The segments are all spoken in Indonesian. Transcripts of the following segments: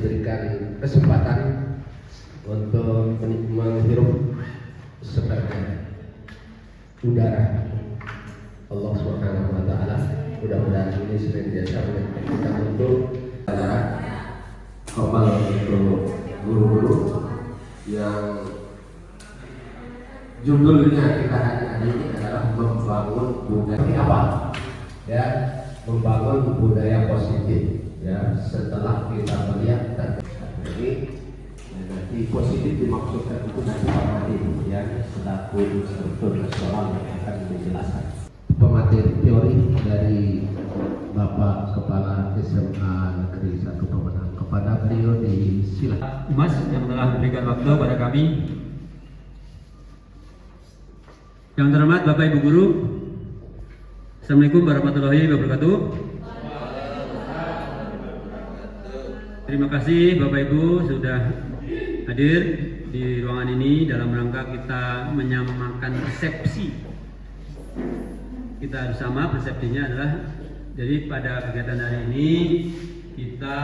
diberikan kesempatan untuk menghirup sebagai udara Allah Subhanahu wa taala. Mudah-mudahan ini senantiasa mengingatkan kita untuk kembali untuk guru-guru yang judulnya kita hari ini adalah membangun budaya apa? Ya, membangun budaya positif. Ya, setelah kita melihat dan ini nanti positif dimaksudkan itu nanti pemateri yang selaku instruktur nasional yang akan menjelaskan. Pemateri teori dari Bapak Kepala SMA Negeri 1 Pemenang, kepada beliau disilakan. Mas yang telah memberikan waktu pada kami. Yang terhormat Bapak Ibu Guru, Assalamualaikum warahmatullahi wabarakatuh. Terima kasih Bapak Ibu sudah hadir di ruangan ini dalam rangka kita menyamakan persepsi. Kita harus sama, persepsinya adalah jadi pada kegiatan hari ini kita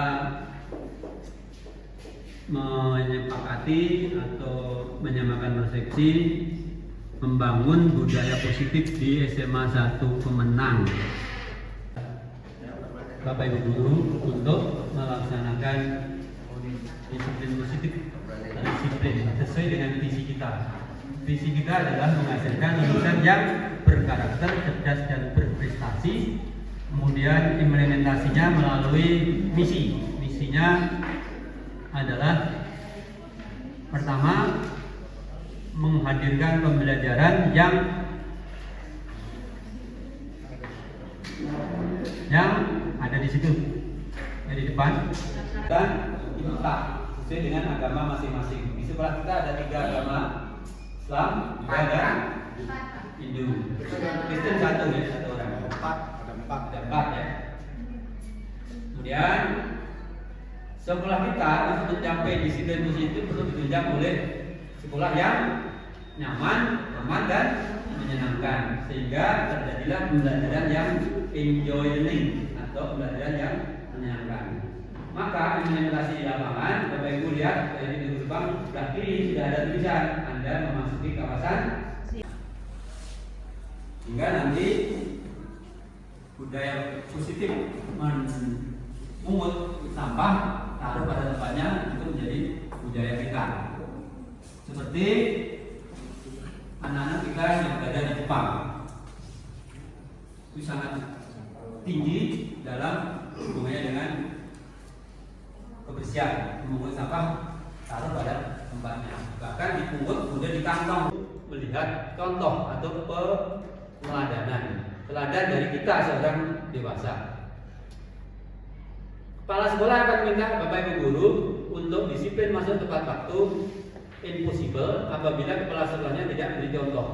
menyepakati atau menyamakan persepsi membangun budaya positif di SMA 1 Pemenang. Bapak Ibu Guru untuk melaksanakan disiplin positif, disiplin sesuai dengan visi kita. Visi kita adalah menghasilkan lulusan yang berkarakter, cerdas dan berprestasi. Kemudian implementasinya melalui misi. Misinya adalah pertama menghadirkan pembelajaran yang ada di situ, di depan, dan IPA sesuai dengan agama masing-masing. Di sekolah kita ada 3 agama, Islam, Buddha, dan Hindu. Kristen 1 ya, 1 orang. Ada 4 ya. Kemudian sekolah kita untuk mencapai disiplin positif perlu ditunjang oleh sekolah yang nyaman, aman dan menyenangkan, sehingga terjadilah pembelajaran yang enjoy learning atau pembelajaran yang menyenangkan. Maka implementasi di lapangan, Bapak Ibu lihat dari pintu gerbang sebelah kiri sudah ada tulisan Anda memasuki kawasan, hingga nanti budaya positif memungut sampah taruh pada tempatnya itu menjadi budaya kita. Seperti anak-anak kita yang berada di Jepang, itu sangat tinggi dalam hubungannya dengan kebersihan, memungut sampah taruh pada tempatnya, bahkan dipungut kemudian di kantong. Melihat contoh atau peneladanan, teladan dari kita seorang dewasa. Kepala sekolah akan minta Bapak Ibu Guru untuk disiplin masuk tepat waktu, impossible apabila kepala sekolahnya tidak memberi contoh.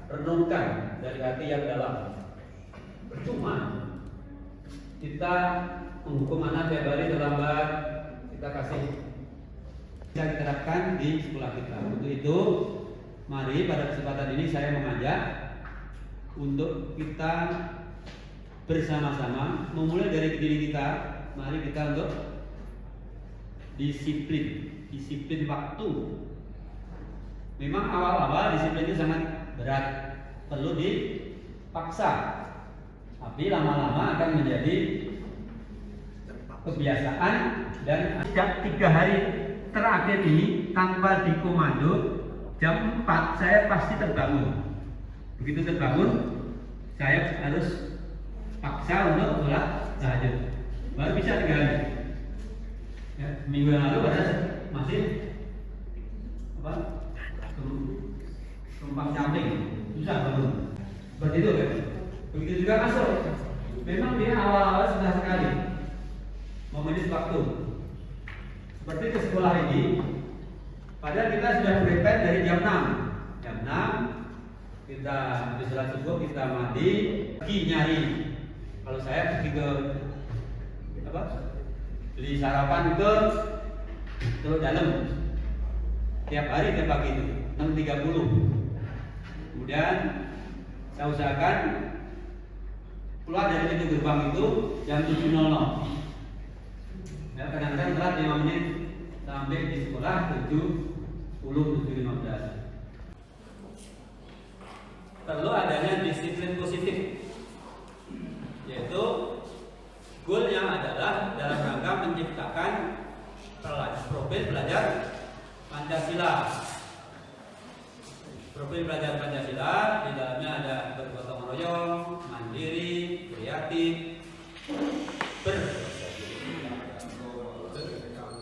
Renungkan dari hati yang dalam. Percuma kita menghukum anak tiap hari terlambat, kita kasih bisa diterapkan di sekolah kita. Untuk itu, mari pada kesempatan ini saya mengajak untuk kita bersama-sama memulai dari diri kita. Mari kita untuk disiplin waktu. Memang awal-awal disiplin itu sangat berat, perlu dipaksa, tapi lama-lama akan menjadi kebiasaan. Dan sejak 3 hari terakhir ini tanpa dikomando, jam 4 saya pasti terbangun. Begitu terbangun, saya harus paksa untuk sholat tahajud. Baru bisa 3 hari. Ya, minggu yang lalu pada masih tumpang camping, susah bangun. Seperti itu kan? Begitu juga masuk. Memang dia awal-awal susah sekali memanage waktu. Seperti ke sekolah ini, padahal kita sudah prepare dari jam 6. Jam 6 kita habis sholat subuh, kita mandi, pergi nyari. Kalau saya pergi ke beli sarapan ke Teluk Dalam tiap hari, tiap pagi itu 6.30. Kemudian saya usahakan keluar dari pintu gerbang itu jam 7.00. Ya, kadang-kadang telat 5 menit sampai di sekolah 7:15. Perlu adanya disiplin positif, yaitu goalnya adalah dalam rangka menciptakan profil belajar Pancasila. Profil belajar Pancasila di dalamnya ada bergotong royong, mandiri, kreatif,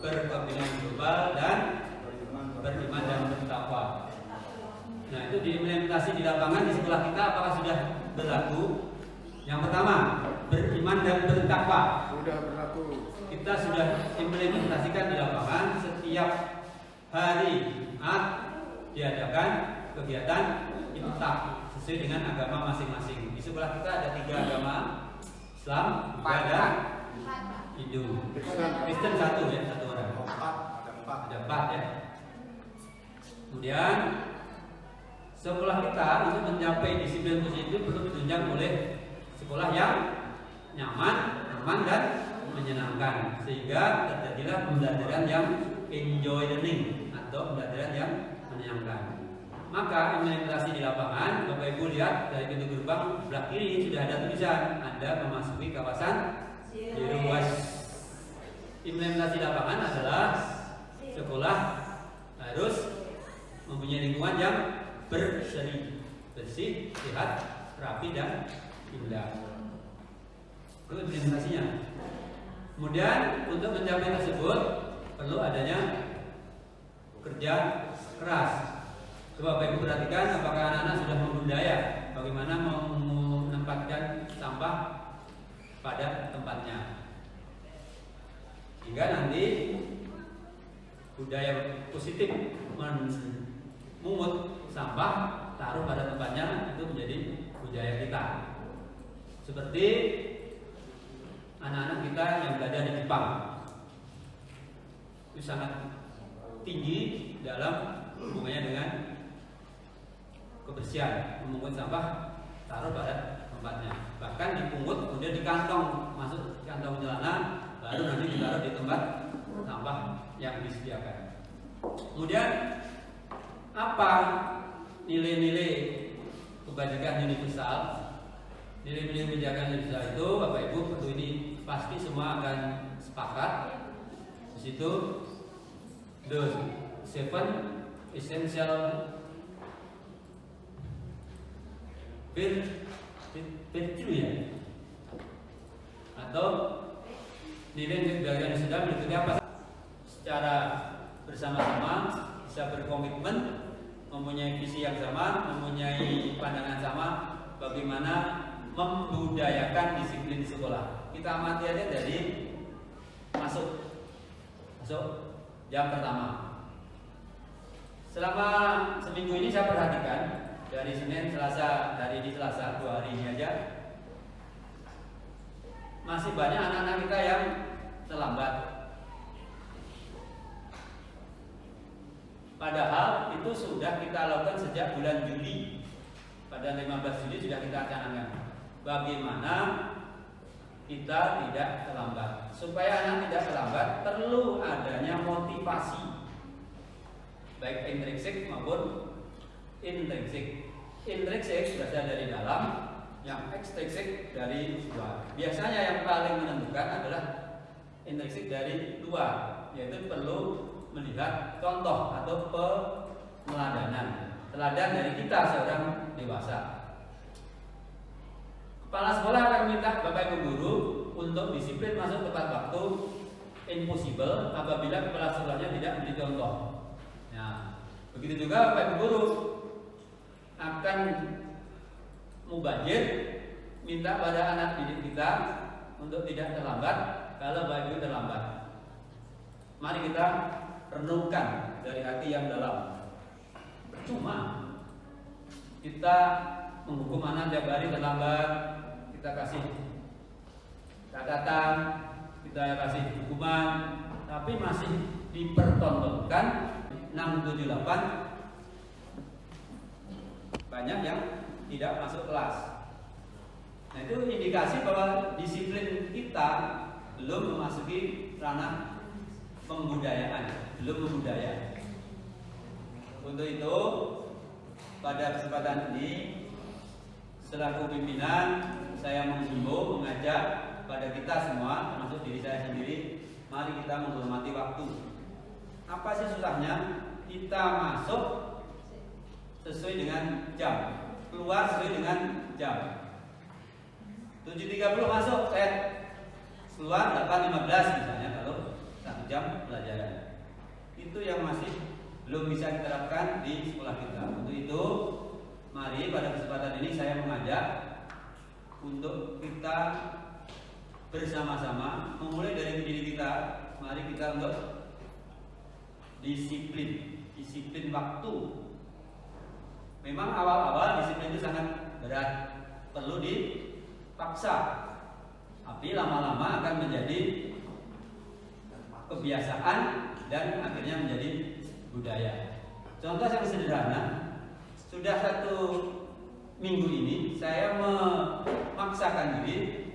berkepentingan global dan beriman dan bertakwa. Nah, itu diimplementasi di lapangan di sekolah kita apakah sudah berlaku? Yang pertama, beriman dan bertakwa. Sudah berlaku. Kita sudah implementasikan di lapangan. Setiap hari Jumat diadakan kegiatan infak sesuai dengan agama masing-masing. Di sekolah kita ada 3 agama, Islam, Buddha, dan Hindu. Kristen 1 ya, 1 orang. Ada 4 ya. Kemudian sekolah kita untuk mencapai disiplin positif perlu ditunjang oleh sekolah yang nyaman, aman dan menyenangkan, sehingga terjadilah pembelajaran yang enjoy learning atau pembelajaran yang menyenangkan. Maka implementasi di lapangan, Bapak Ibu lihat dari pintu gerbang sebelah kiri sudah ada tulisan Anda memasuki kawasan zero waste. Implementasi di lapangan adalah sekolah harus mempunyai lingkungan yang bersih, sehat, rapi dan indah. Itu implementasinya. Kemudian untuk mencapai tersebut perlu adanya kerja keras. Coba Bapak Ibu perhatikan apakah anak-anak sudah membudaya bagaimana menempatkan sampah pada tempatnya, hingga nanti budaya positif memungut sampah taruh pada tempatnya itu menjadi budaya kita. Seperti anak-anak kita yang belajar di Jepang itu sangat tinggi dalam hubungannya dengan kebersihan, memungut sampah taruh pada tempatnya, bahkan dipungut kemudian di kantong, masuk di kantong celana, baru nanti ditaruh di tempat sampah yang disediakan. Kemudian apa nilai-nilai kebajikan universal? Nilai-nilai kebajikan universal itu Bapak Ibu perlu ini pasti semua akan sepakat. Di situ the 7 essential virtue ya, atau nilai kebajikan universal berikutnya apa? Secara bersama-sama bisa berkomitmen, mempunyai visi yang sama, mempunyai pandangan sama, bagaimana membudayakan disiplin di sekolah. Kita amati aja dari masuk jam pertama. Selama seminggu ini saya perhatikan dari Senin, Selasa, hari ini Selasa, 2 hari ini aja masih banyak anak-anak kita yang terlambat. Padahal itu sudah kita lakukan sejak bulan Juli. Pada 15 Juli sudah kita canangkan bagaimana kita tidak terlambat. Supaya anak tidak terlambat perlu adanya motivasi, baik intrinsik maupun intrinsik. Intrinsik berasal dari dalam, yang ekstrinsik dari luar. Biasanya yang paling menentukan adalah intrinsik dari luar, yaitu perlu melihat contoh atau peneladanan, teladan dari kita seorang dewasa. Kepala sekolah akan minta Bapak Ibu guru untuk disiplin masuk tepat waktu, impossible apabila kepala sekolahnya tidak memberi contoh. Nah, begitu juga Bapak Ibu guru akan mubazir, minta pada anak didik kita untuk tidak terlambat kalau Bapak Ibu terlambat. Mari kita renungkan dari hati yang dalam. Percuma kita menghukum anak tiap hari terlambat, kita kasih catatan, kita kasih hukuman, tapi masih dipertontonkan 678 banyak yang tidak masuk kelas. Nah, itu indikasi bahwa disiplin kita belum memasuki ranah pembudayaan, belum membudaya. Untuk itu pada kesempatan ini selaku pimpinan saya menghimbau, mengajak pada kita semua, termasuk diri saya sendiri, mari kita menghormati waktu. Apa sih susahnya kita masuk sesuai dengan jam, keluar sesuai dengan jam. 7.30 masuk, keluar 8.15 misalnya kalau 1 jam pelajaran. Itu yang masih belum bisa diterapkan di sekolah kita. Untuk itu, mari pada kesempatan ini saya mengajak untuk kita bersama-sama memulai dari diri kita. Mari kita untuk disiplin waktu. Memang awal-awal disiplin itu sangat berat, perlu dipaksa. Tapi lama-lama akan menjadi kebiasaan dan akhirnya menjadi budaya. Contoh yang sederhana, sudah 1 minggu ini saya memaksakan diri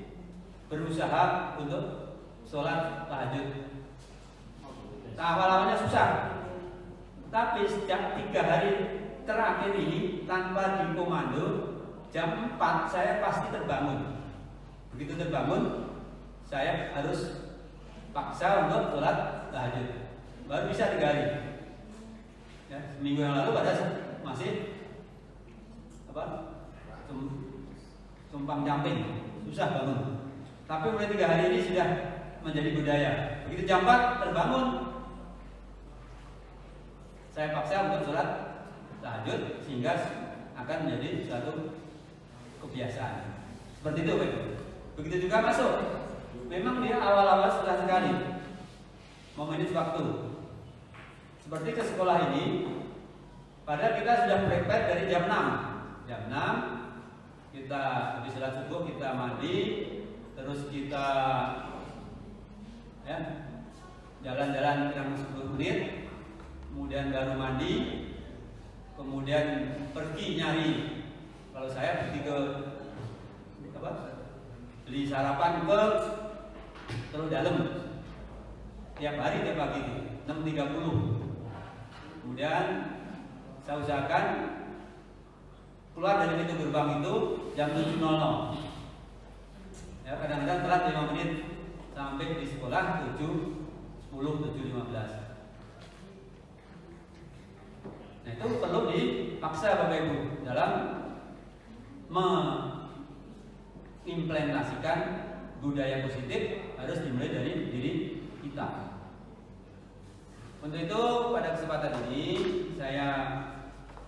berusaha untuk sholat tahajud. Awal-awalnya susah, tapi sejak 3 hari terakhir ini tanpa dikomando, jam 4 saya pasti terbangun. Begitu terbangun, saya harus paksa untuk sholat tahajud. Baru bisa 3 hari. Ya, seminggu yang lalu pada masih tumpang camping, susah bangun. Tapi mulai 3 hari ini sudah menjadi budaya. Begitu jam 4 terbangun, saya paksa untuk sholat tahajud sehingga akan menjadi suatu kebiasaan. Seperti itu, Pak. Begitu juga masuk. Memang dia awal-awal susah sekali memanage waktu. Seperti ke sekolah ini, padahal kita sudah prepare dari jam 6. Jam 6 kita habis sholat subuh, kita mandi, terus kita jalan-jalan kurang 10 menit, kemudian baru mandi, kemudian pergi nyari. Kalau saya pergi ke beli sarapan ke Teluk Dalem tiap hari, tiap pagi 6.30. Kemudian saya usahakan keluar dari pintu gerbang itu jam 7.00. Ya, kadang-kadang telat 5 menit sampai di sekolah 7.10, 7.15. Nah, itu perlu dipaksa Bapak Ibu dalam mengimplementasikan budaya positif. Harus dimulai dari diri kita. Untuk itu pada kesempatan ini saya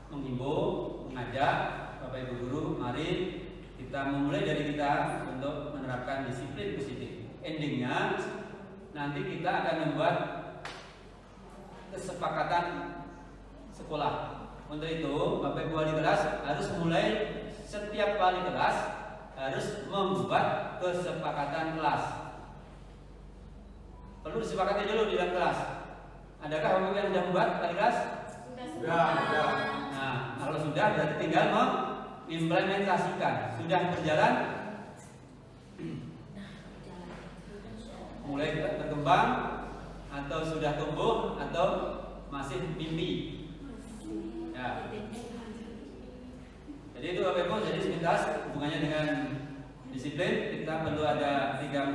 menghimbau, mengajak Bapak Ibu guru, mari kita memulai dari kita untuk menerapkan disiplin positif. Endingnya nanti kita akan membuat kesepakatan sekolah. Untuk itu Bapak Ibu wali kelas harus mulai setiap kali kelas harus membuat kesepakatan kelas. Perlu disepakati dulu di dalam kelas. Adakah Bapak Ibu yang sudah membuat kali kelas? Sudah. Nah, kalau sudah berarti tinggal mengimplementasikan. Sudah berjalan, mulai berkembang, atau sudah tumbuh, atau masih mimpi. Ya. Jadi itu Bapak Ibu, jadi sepintas hubungannya dengan disiplin. Kita perlu ada 3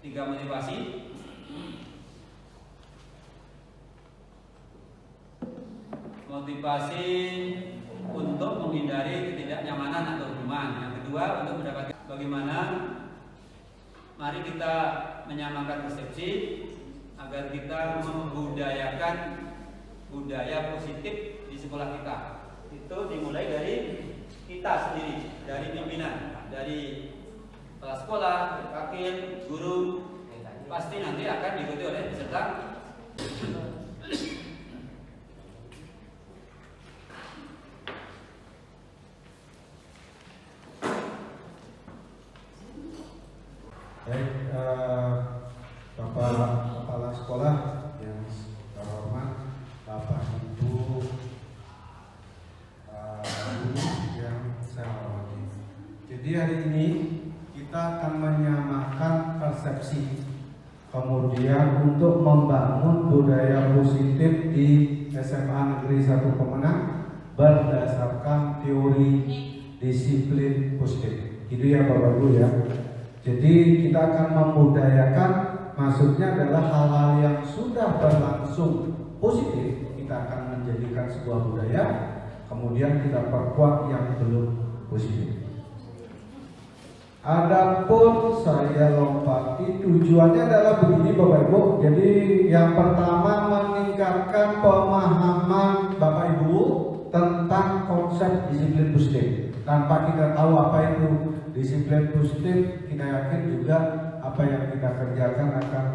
motivasi. Motivasi untuk menghindari ketidaknyamanan atau hubungan. Yang kedua, untuk mendapatkan bagaimana mari kita menyamakan persepsi agar kita membudayakan budaya positif di sekolah kita. Itu dimulai dari kita sendiri, dari pimpinan, dari kepala sekolah, wakil, guru, pasti nanti akan diikuti oleh peserta. Baik, Bapak Kepala Sekolah yang terhormat, Bapak Ibu guru yang saya hormati. Jadi hari ini kita akan menyamakan persepsi Kemudian untuk membangun budaya positif di SMA Negeri 1 Pemenang berdasarkan teori disiplin positif. Itu ya Bapak Ibu ya. Jadi kita akan membudayakan, maksudnya adalah hal-hal yang sudah berlangsung positif kita akan menjadikan sebuah budaya, kemudian kita perkuat yang belum positif. Adapun saya lompati, tujuannya adalah begini Bapak Ibu. Jadi yang pertama meningkatkan pemahaman Bapak Ibu tentang konsep disiplin positif. Tanpa kita tahu apa itu disiplin positif, kita yakin juga apa yang kita kerjakan akan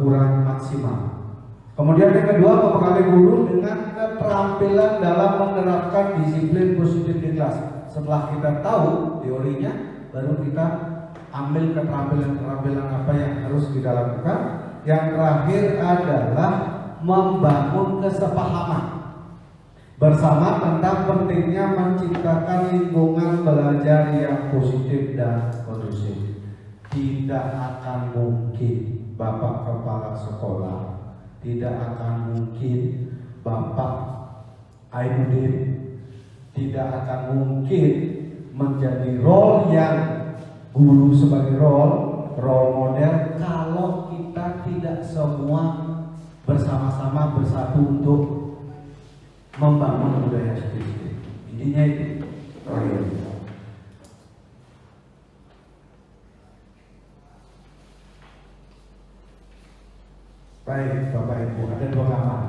kurang maksimal. Kemudian yang kedua, membekali guru dengan keterampilan dalam menerapkan disiplin positif di kelas. Setelah kita tahu teorinya, baru kita ambil keterampilan apa yang harus kita lakukan. Yang terakhir adalah membangun kesepahaman bersama tentang pentingnya menciptakan lingkungan belajar yang positif dan kondusif. Tidak akan mungkin Bapak Kepala Sekolah, tidak akan mungkin Bapak Ainuddin, tidak akan mungkin menjadi role yang guru sebagai role model kalau kita tidak semua bersama-sama bersatu untuk membangun budaya seperti itu. Intinya itu. Baik Bapak Ibu, ada 2 kamar.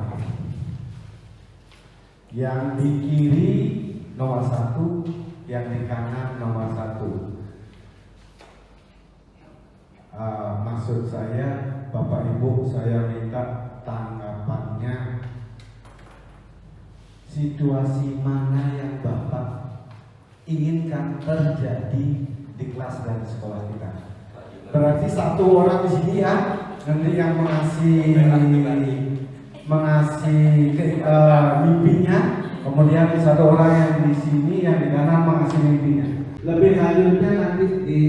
Yang di kiri nomor 1, yang di kanan nomor 1. Maksud saya, Bapak Ibu, saya minta tanggapannya. Situasi mana yang Bapak inginkan terjadi di kelas dan sekolah kita? Berarti 1 orang di sini ya, nanti yang mengasih mimpinya, kemudian 1 orang yang di sini yang di kanan mengasih mimpinya. Lebih lanjutnya nanti di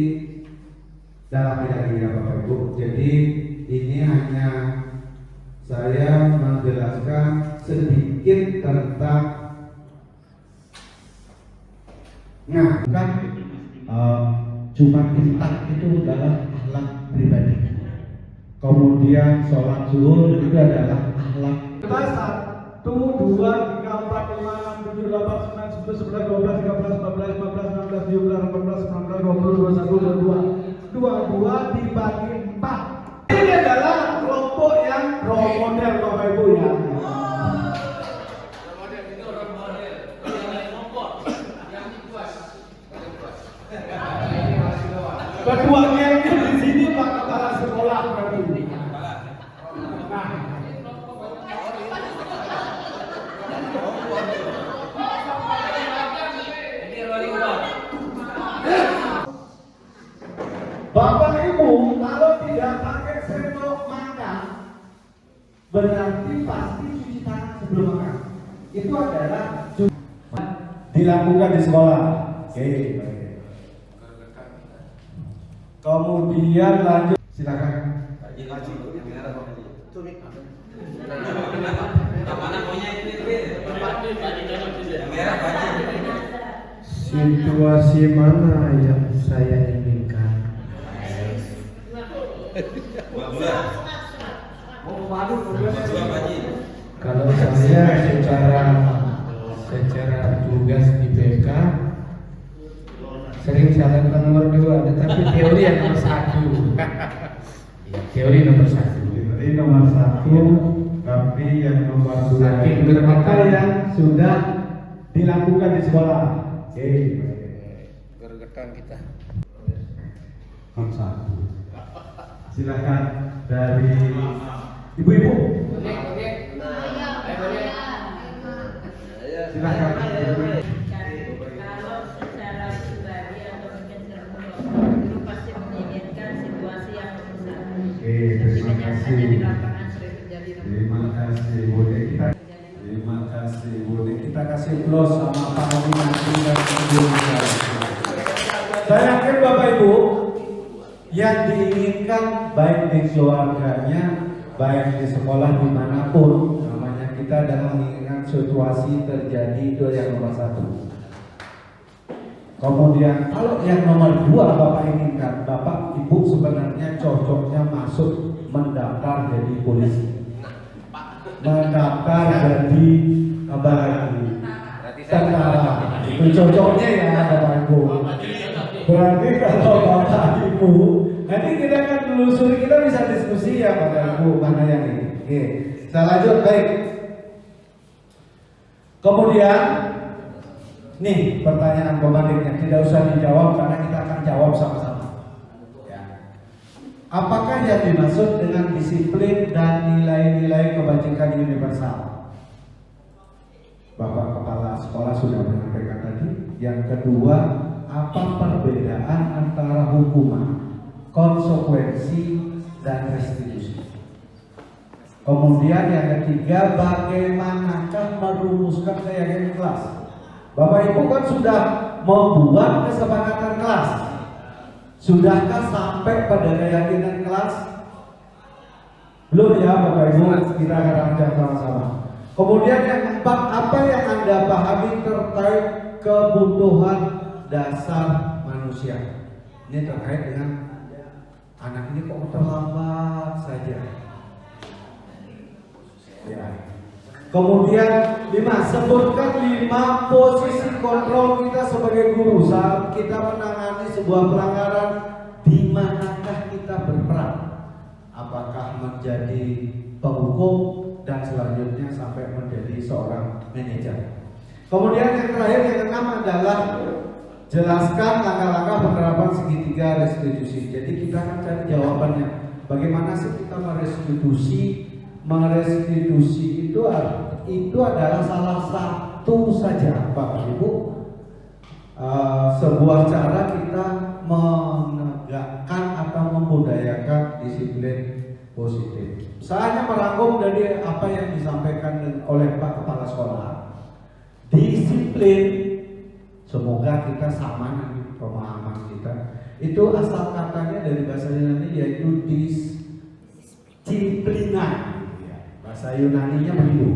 dalam bidang ini Bapak Ibu. Jadi ini hanya saya menjelaskan sedikit tentang kan Jumat Intak itu adalah akhlak pribadi. Kemudian sholat zuhur itu adalah akhlak. 1, 2, 3, 4, 5, 6, 7, 8, 9, 10, 11, 12, 13, 14, 15, 16, 17, 18, 19, 20, 21, 22, 22 dibagi 4. Ini adalah kelompok yang role model Bapak Ibu ya. Ketuanya itu di sini Pak Kepala Sekolah berarti. Bapak Ibu kalau tidak pakai sendok makan berarti pasti cuci tangan sebelum makan. Itu adalah dilakukan di sekolah. Oke. Kemudian lanjut, silakan. Situasi mana yang saya inginkan? Kalau saya secara tugas di PK sering saya lakukan nomor 2, tetapi teori yang nomor 1. Teori nomor 1. Teori nomor 1, tapi yang nomor 2 apa yang sudah dilakukan di sekolah. Oke. Gergetan kita. Nomor 1. Silakan dari ibu-ibu. Silakan. Kalau secara pribadi atau mungkin secara umum itu pasti menginginkan situasi yang besar. Oke, terima kasih. Di lapangan sering terjadi. Terima kasih, Bude. Terima kasih, Bude. Kita kasih plus sama Pak Nominasi dan Ibu. Saya yakin Bapak Ibu yang diinginkan baik di keluarganya, baik di sekolah dimanapun, namanya kita adalah menginginkan situasi terjadi, itu yang nomor satu. Kemudian kalau yang nomor dua Bapak inginkan, Bapak Ibu sebenarnya cocoknya masuk mendaftar jadi polisi, mendaftar jadi apa lagi, tentara. Itu cocoknya ya Bapak Ibu. Berarti kalau Bapak Ibu nanti kita akan telusuri, kita bisa diskusi ya Bapak Ibu mana yang ini. Oke, kita lanjut baik. Kemudian nih pertanyaan pembandingnya, tidak usah dijawab karena kita akan jawab sama-sama. Ya. Apakah yang dimaksud dengan disiplin dan nilai-nilai kebajikan universal? Bapak Kepala Sekolah sudah menyampaikan tadi. Yang kedua, apa perbedaan antara hukuman, konsekuensi, dan restitusi? Kemudian yang ketiga, bagaimanakah merumuskan keyakinan kelas? Bapak Ibu kan sudah membuat kesepakatan kelas. Sudahkah sampai pada keyakinan kelas? Belum ya Bapak Ibu, kita akan rancang sama-sama. Kemudian yang keempat, apa yang Anda pahami terkait kebutuhan dasar manusia? Ini terkait dengan anak ini kok terlambat saja. Ya. Kemudian 5, sebutkan 5 posisi kontrol kita sebagai guru saat kita menangani sebuah pelanggaran. Di manakah kita berperan? Apakah menjadi penghukum dan selanjutnya sampai menjadi seorang manajer? Kemudian yang terakhir, yang keenam adalah jelaskan langkah-langkah penerapan segitiga restitusi. Jadi kita akan cari jawabannya. Bagaimana sih kita merestitusi? Merestitusi itu adalah salah satu saja Bapak Ibu, sebuah cara kita menegakkan atau membudayakan disiplin positif. Saya hanya merangkum dari apa yang disampaikan oleh Pak Kepala Sekolah. Disiplin, semoga kita sama nanti pemahaman kita. Itu asal katanya dari bahasa Yunani yaitu disiplina. Bahasa Yunaninya begitu.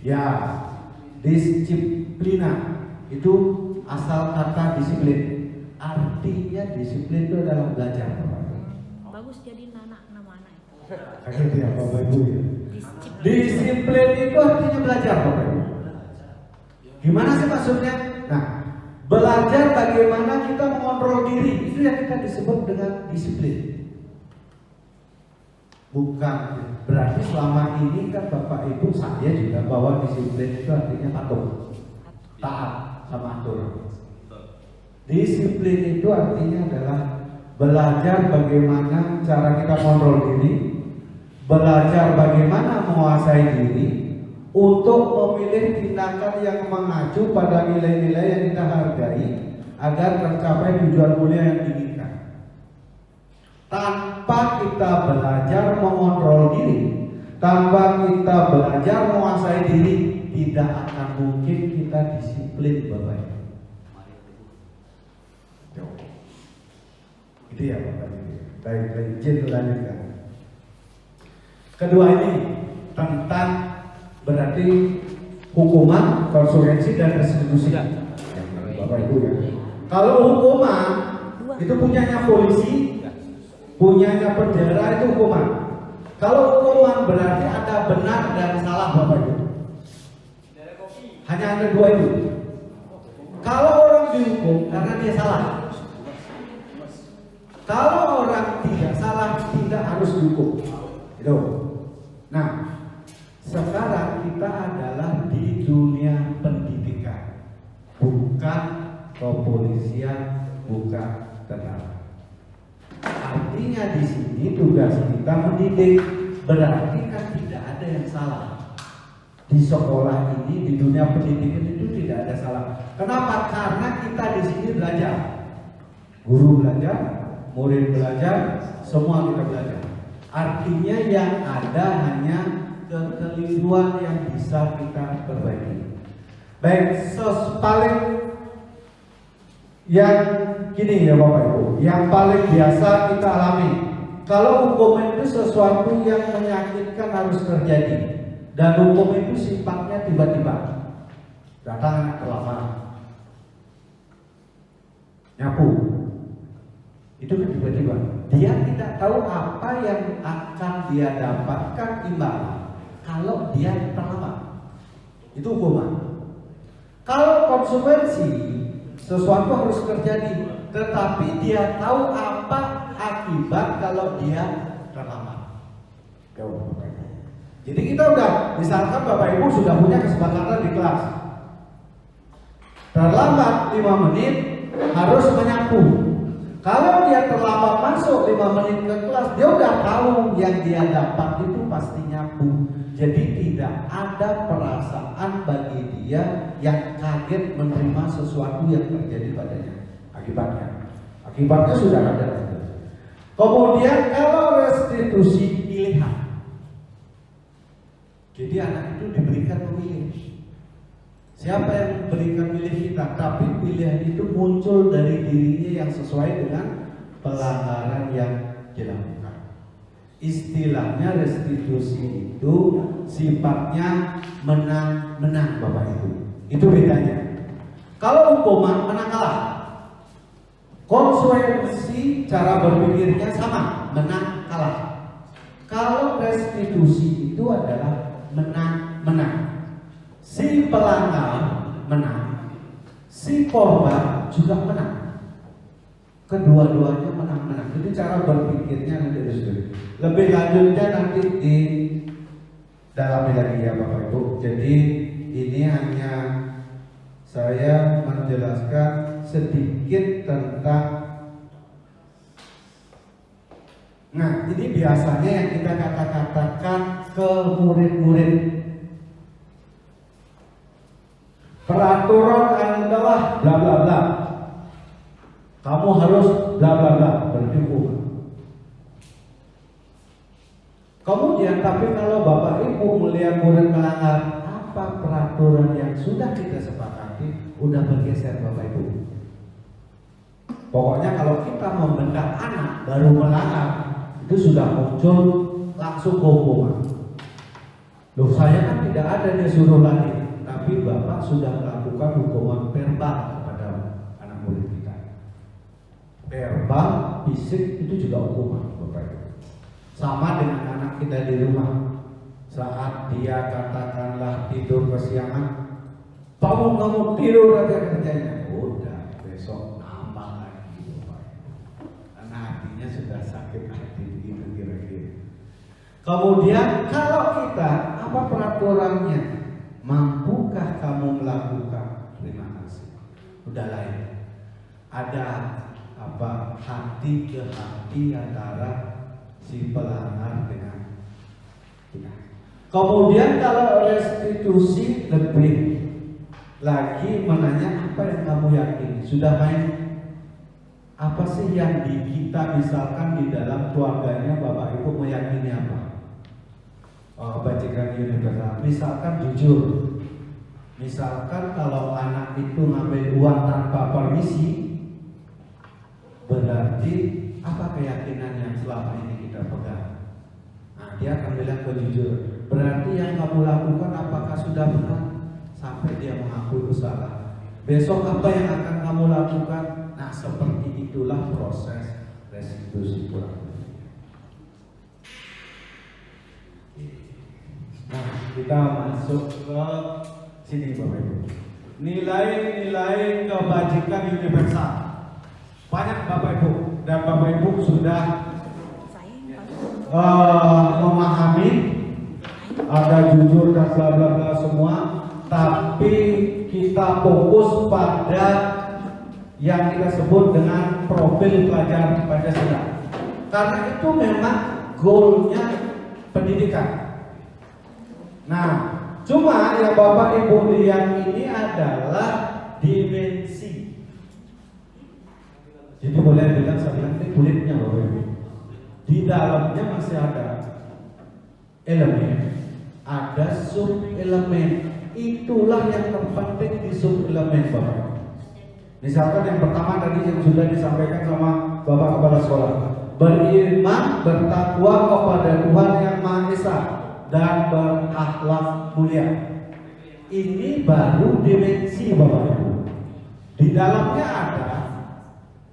Ya, disiplina itu asal kata disiplin. Artinya disiplin itu adalah belajar. Bagus jadi anak namanya. Kayak ya Bapak Ibu. Disiplin itu artinya belajar Bapak Ibu. Gimana sih maksudnya? Nah, belajar bagaimana kita mengontrol diri, itu yang kita disebut dengan disiplin. Bukan berarti selama ini kan Bapak Ibu, saya juga bahwa disiplin itu artinya patuh, taat sama aturan. Disiplin itu artinya adalah belajar bagaimana cara kita kontrol diri, belajar bagaimana menguasai diri untuk memilih tindakan yang mengacu pada nilai-nilai yang kita hargai agar tercapai tujuan mulia yang diinginkan. Tanpa kita belajar mengontrol diri, tanpa kita belajar menguasai diri, tidak akan mungkin kita disiplin Bapak Ibu. Itu ya Bapak Ibu. Baik, izin lanjutkan. Kedua ini tentang berarti hukuman, konsekuensi dan restitusi. Bapak Ibu ya. Kalau hukuman itu punyanya polisi, punyanya penjara, itu hukuman. Kalau hukuman berarti ada benar dan salah Bapak Ibu. Hanya ada dua itu. Kalau orang dihukum karena dia salah, kalau orang tidak salah tidak harus dihukum. Itu. Nah, sekarang kita adalah di dunia pendidikan, bukan kepolisian, bukan tentara. Artinya di sini tugas kita mendidik, berarti kan tidak ada yang salah. Di sekolah ini, di dunia pendidikan itu tidak ada salah. Kenapa? Karena kita di sini belajar. Guru belajar, murid belajar, semua kita belajar. Artinya yang ada hanya kekeliruan yang bisa kita perbaiki. Baik, paling yang gini ya Bapak Ibu, yang paling biasa kita alami. Kalau hukum itu sesuatu yang menyakitkan harus terjadi, dan hukum itu sifatnya tiba-tiba. Datang anak kelaparan, nyapu, itu kan tiba-tiba. Dia tidak tahu apa yang akan dia dapatkan imbalan kalau dia terlambat. Itu hukuman. Kalau konsumsi, sesuatu harus terjadi, tetapi dia tahu apa akibat kalau dia terlambat. Jadi kita udah, misalkan Bapak Ibu sudah punya kesepakatan di kelas, terlambat 5 menit harus menyapu. Kalau dia terlambat masuk 5 menit ke kelas, dia udah tahu yang dia dapat itu pasti nyapu. Jadi tidak ada perasaan bagi dia yang kaget menerima sesuatu yang terjadi padanya. Akibatnya sudah ada. Kemudian kalau restitusi pilihan, jadi anak itu diberikan memilih. Siapa yang memberikan milih kita? Tapi pilihan itu muncul dari dirinya yang sesuai dengan pelanggaran yang dilakukan. Istilahnya restitusi itu sifatnya menang-menang Bapak Ibu. Itu bedanya. Kalau hukuman menang kalah, konsekuensi cara berpikirnya sama, menang kalah. Kalau restitusi itu adalah menang-menang. Si pelanggar menang, si korban juga menang. Kedua-duanya menang-menang. Itu cara berpikirnya nanti disuruh. Lebih lanjutnya nanti di dalam lagi ya Bapak Ibu. Jadi ini hanya saya menjelaskan sedikit tentang. Nah, ini biasanya yang kita katakan ke murid-murid. Peraturan adalah bla bla bla. Kamu harus bla bla bla berhukum. Kemudian tapi kalau Bapak Ibu melihat murid melanggar, apa peraturan yang sudah kita sepakati udah bergeser Bapak Ibu. Pokoknya kalau kita membentak anak baru melanggar, itu sudah muncul langsung hukuman. Loh, saya kan tidak ada disuruh lagi. Tapi Bapak sudah melakukan hukuman verbal kepada anak murid kita. Verbal, fisik itu juga hukuman Bapak Ibu. Sama dengan anak kita di rumah. Saat dia katakanlah tidur kesiangan, kamu tidur aja kerjanya. Udah, besok nambah lagi Bapak Ibu. Karena hatinya sudah sakit hati begitu kira-kira. Kemudian kalau kita, apa peraturannya? Mampukah kamu melakukan? Terima kasih. Udah lain. Ada apa? Hati ke hati antara si pelanggar dengan kita. Kemudian kalau restitusi lebih lagi menanya apa yang kamu yakini. Sudah main apa sih yang di kita misalkan di dalam keluarganya Bapak Ibu meyakini apa? Bajikan universal. Misalkan jujur. Misalkan kalau anak itu ngambil uang tanpa permisi, berarti apa keyakinan yang selama ini kita pegang? Nah, dia akan bilang jujur. Berarti yang kamu lakukan apakah sudah benar? Sampai dia mengakui salah. Besok apa yang akan kamu lakukan? Nah, seperti itulah proses restitusi kurang. Nah, kita masuk ke sini Bapak Ibu. Nilai-nilai kebajikan universal. Banyak Bapak Ibu dan Bapak Ibu sudah memahami ada jujur dan bla bla bla semua, tapi kita fokus pada yang kita sebut dengan profil pelajar Pancasila. Karena itu memang goalnya pendidikan. Nah, cuma yang Bapak Ibu lihat ini adalah dimensi. Jadi boleh bilang saya bilang ini kulitnya Bapak Ibu. Di dalamnya masih ada elemen, ada sub elemen. Itulah yang terpenting di sub elemen Bapak Ibu. Misalkan yang pertama tadi yang sudah disampaikan sama Bapak Kepala Sekolah, beriman, bertakwa kepada Tuhan Yang Maha Esa dan berakhlak mulia. Ini baru dimensi Bapak Ibu. Di dalamnya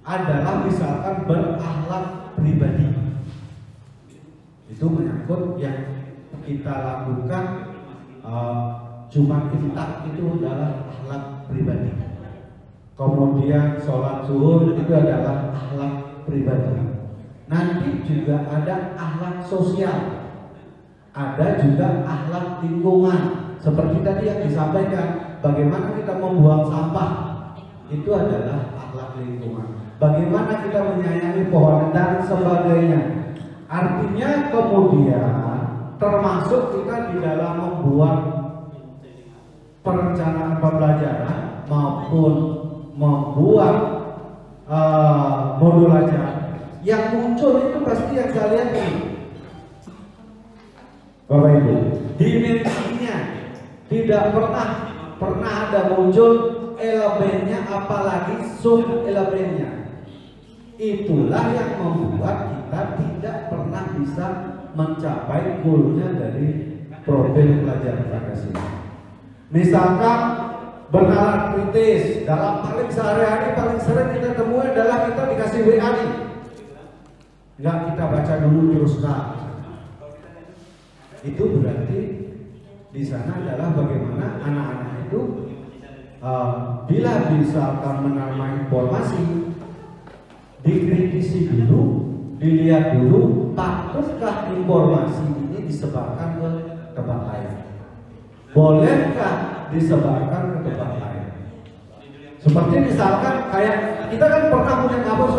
adalah misalkan berakhlak pribadi. Itu menyangkut yang kita lakukan Jumat Iftar itu adalah akhlak pribadi. Kemudian sholat zuhur itu adalah akhlak pribadi. Nanti juga ada akhlak sosial, ada juga akhlak lingkungan. Seperti tadi yang disampaikan, bagaimana kita membuang sampah, itu adalah akhlak lingkungan. Bagaimana kita menyayangi pohon dan sebagainya. Artinya kemudian termasuk kita di dalam membuat perencanaan pembelajaran maupun membuat modul ajar, yang muncul itu pasti yang saya lihat ini, Bapak Ibu, dimensinya tidak pernah ada muncul elemennya, apalagi sub elemennya. Itulah yang membuat kita tidak pernah bisa mencapai goalnya dari profil pelajaran Pancasila. Misalkan bernalar kritis, dalam paling sehari-hari paling sering kita temui adalah kita dikasih WA nih, nggak kita baca dulu teruskan. Itu berarti di sana adalah bagaimana anak-anak itu bila misalkan menerima informasi, dikritisi dulu, dilihat dulu, patutkah informasi ini disebarkan ke tempat lain? Bolehkah disebarkan ke tempat lain? Seperti misalkan kayak kita kan pernah punya kampus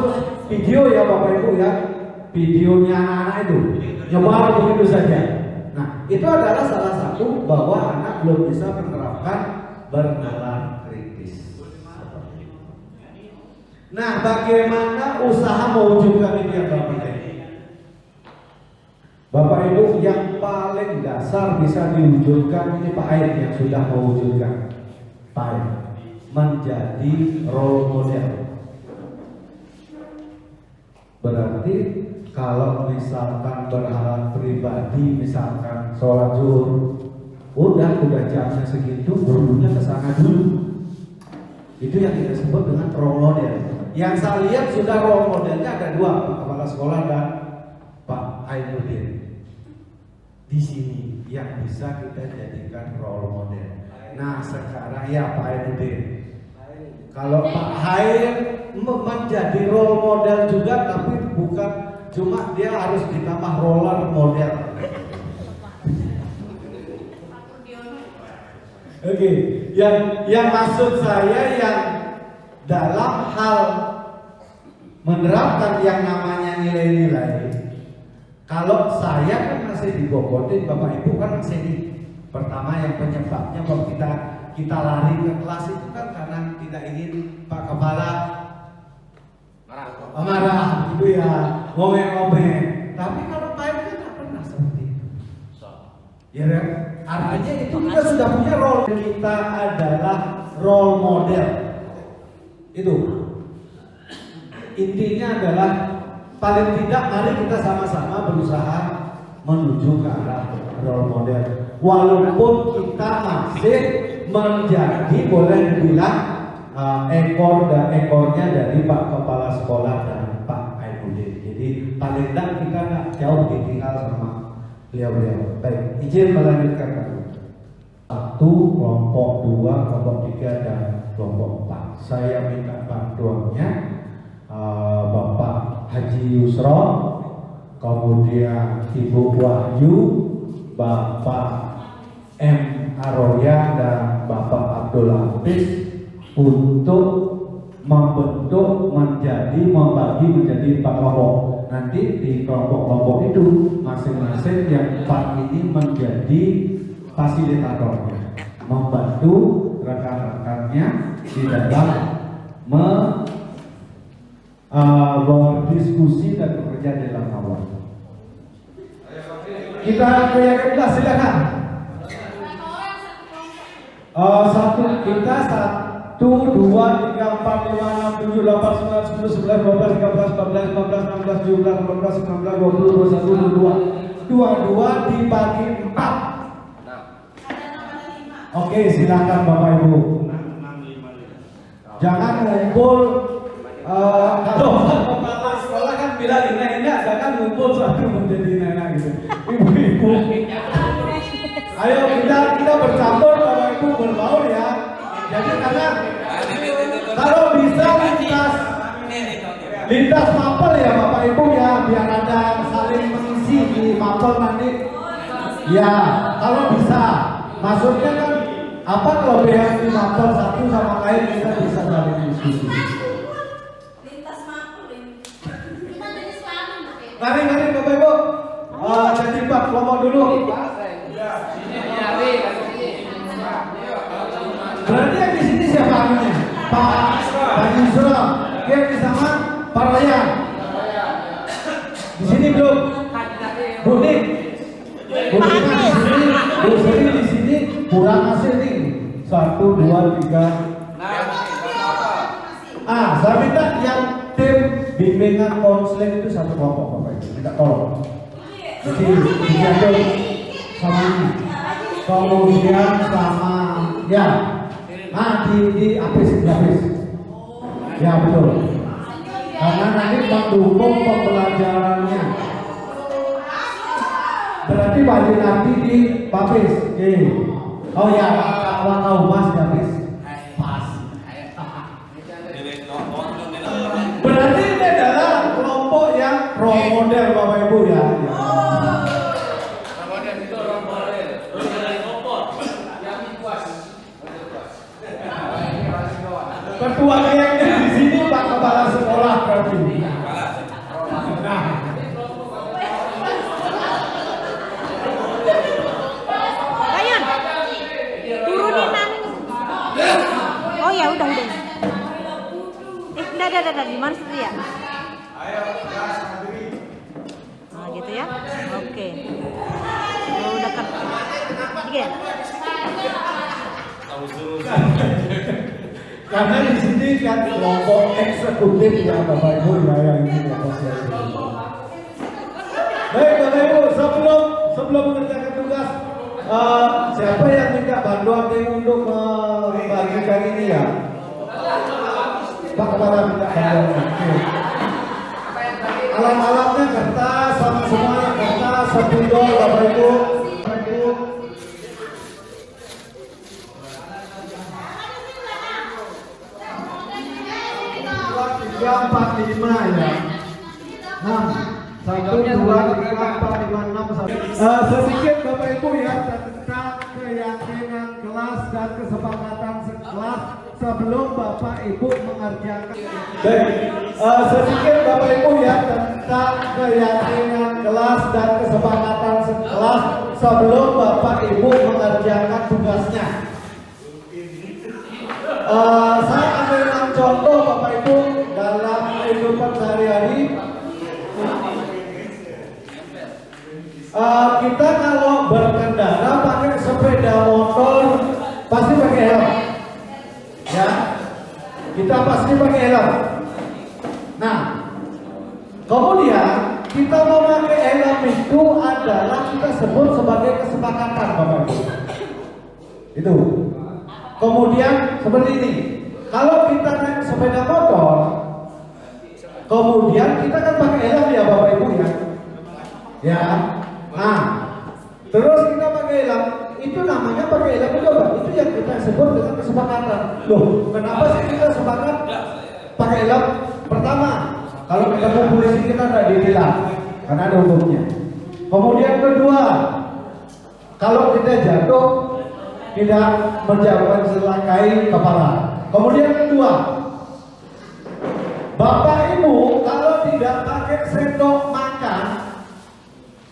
video ya Bapak Ibu ya, videonya anak-anak itu nyebar begitu saja. Nah itu adalah salah satu bahwa anak belum bisa menerapkan bernalar kritis. Nah, bagaimana usaha mewujudkan ini yang Bapak Ibu? Bapak Ibu, yang paling dasar bisa diwujudkan ini Pak Air yang sudah mewujudkan. Pak Air menjadi role model. Berarti kalau misalkan berharap pribadi, misalkan sholat zuhur, udah jamnya segitu, gurunya kesana dulu. Itu yang kita sebut dengan role model. Yang saya lihat sudah role modelnya ada dua, Pak Kepala Sekolah dan Pak Ainuddin. Di sini yang bisa kita jadikan role model. Nah sekarang ya Pak Ainuddin, kalau Pak Hair menjadi role model juga, tapi bukan cuma dia harus ditambah roller model. Oke, yang maksud saya yang dalam hal menerapkan yang namanya nilai-nilai. Kalau saya kan masih dibobotin, Bapak Ibu kan masih di pertama yang penyebabnya bahwa kita lari ke kelas itu kan karena tidak ingin Pak Kepala marah gitu ya, ngomel-ngomel. Tapi kalau Pak Ibu kan tak pernah seperti itu. Ya kan? Artinya itu kita sudah punya role. Kita adalah role model. Itu intinya adalah paling tidak mari kita sama-sama berusaha menuju ke arah role model. Walaupun kita masih menjadi boleh dibilang ekor dan ekornya dari Pak Kepala Sekolah dan Pak Ainuddin. Jadi paling tidak kita nggak jauh ditinggal sama beliau-beliau. Baik, izin melanjutkan dulu. 1, kelompok 2, kelompok 3 dan kelompok 4. Saya minta bantuannya Bapak Haji Yusro, kemudian Ibu Wahyu, Bapak M. Aroya dan Bapak Abdul Hafiz untuk membagi menjadi 4 kelompok. Nanti di kelompok-kelompok itu masing-masing yang 4 ini menjadi fasilitatornya, membantu rekan-rekannya di dalam berdiskusi dan bekerja dalam awal. Kita yang kedua silakan. 1, 2, 3, 4, 5, 6, 7, 8, 9, 10, 11, 12, 13, 14, 15, 16, 17, 18, 19, 20, 21, 22 dibagi 4. Oke, silakan Bapak Ibu. Jangan ngumpul kalau kepala sekolah kan bilang ini jangan ngumpul satu menjadi nenek gitu. Ibu-ibu. Ayo kita bercampur Bapak Ibu berbaur ya. Jadi karena kalau bisa lintas mapel ya Bapak Ibu ya, biar ada saling mengisi di mapel nanti. Ya, kalau bisa. Maksudnya kan apa kelebihan di mapel satu sama lain kita bisa saling diskusi. Mari Bapak Ibu. Jadi Pak kelompok dulu. Berarti yang di sini siapa namanya? Pak Yusra. Yang di sana Pak Ryan. Di sini belum. Budik. Budik di sini. Bu Sri di sini kurang hasil nih. 1, 2, 3. Saya minta yang tim bimbingan konseling itu satu kelompok Bapak Ibu. Minta tolong. Jadi diatur sama ini. Kemudian sama ya. Di habis. Ya betul. Karena nanti mendukung pembelajarannya. Berarti baju nanti di papis. Oke. Oh ya, kawan tahu Mas habis. Pas. Berarti ini adalah kelompok yang role model Bapak Ibu ya. Ketua gengnya di sini Pak Kepala Sekolah berarti. Nah. Ayan, turunin nani. Oh ya udah. Udah. Di mana situ ya? Nah gitu ya. Oke. Udah kan. Oke. Karena di sini kan kelompok eksekutif ya Bapak Ibu ya yang ini negosiasi. Baik Bapak Ibu, sebelum mengerjakan tugas, siapa yang minta bantuan tim untuk membagikan ini ya? Pak Kepala minta bantuan. Alat-alatnya kertas, sama semuanya kertas, sepindol Bapak Ibu. 3, 4, 5 ya. 6, 1, 2, 3, 4, 5, 6, 1. Sedikit Bapak Ibu ya tentang keyakinan kelas dan kesepakatan sekelas sebelum Bapak Ibu mengerjakan. Baik, sedikit Bapak Ibu ya tentang keyakinan kelas dan kesepakatan sekelas sebelum Bapak Ibu mengerjakan tugasnya. Saya ambil contoh Bapak Ibu dalam kehidupan sehari-hari. Kita kalau berkendara pakai sepeda motor pasti pakai helm, ya. Kita pasti pakai helm. Nah, kemudian kita mau pakai helm itu adalah kita sebut sebagai kesepakatan Bapak Ibu. Itu. Kemudian seperti ini. Kalau kita naik sepeda motor, kemudian kita kan pakai helm ya Bapak Ibu ya. Ya. Nah, terus kita pakai helm, itu namanya pakai helm itu apa? Itu yang kita sebut dengan kesepakatan. Loh, kenapa sih kita sepakat pakai helm? Pertama, kalau ketemu polisi kita tidak ditilang karena ada hukumnya. Kemudian kedua, kalau kita jatuh tidak menjauhkan selakai kepala. Kemudian kedua, Bapak Ibu kalau tidak pakai sendok makan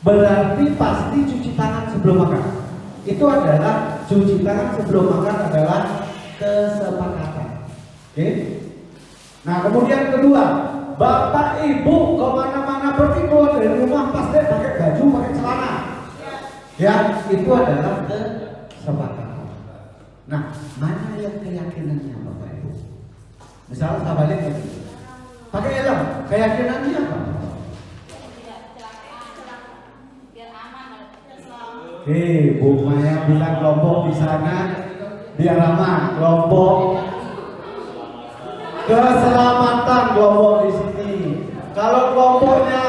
berarti pasti cuci tangan sebelum makan. Itu adalah cuci tangan sebelum makan adalah kesepakatan. Oke? Nah kemudian kedua, Bapak Ibu kemana-mana pergi keluar dari rumah pasti pakai baju, pakai celana. Ya, itu adalah kesepakatan. Nah, mana yang keyakinannya Bapak Ibu? Misalnya saya balik gitu. Pakai helm, keyakinannya apa? Bu Maya bilang kelompok di sana biar aman, kelompok keselamatan kelompok di sini. Kalau kelompoknya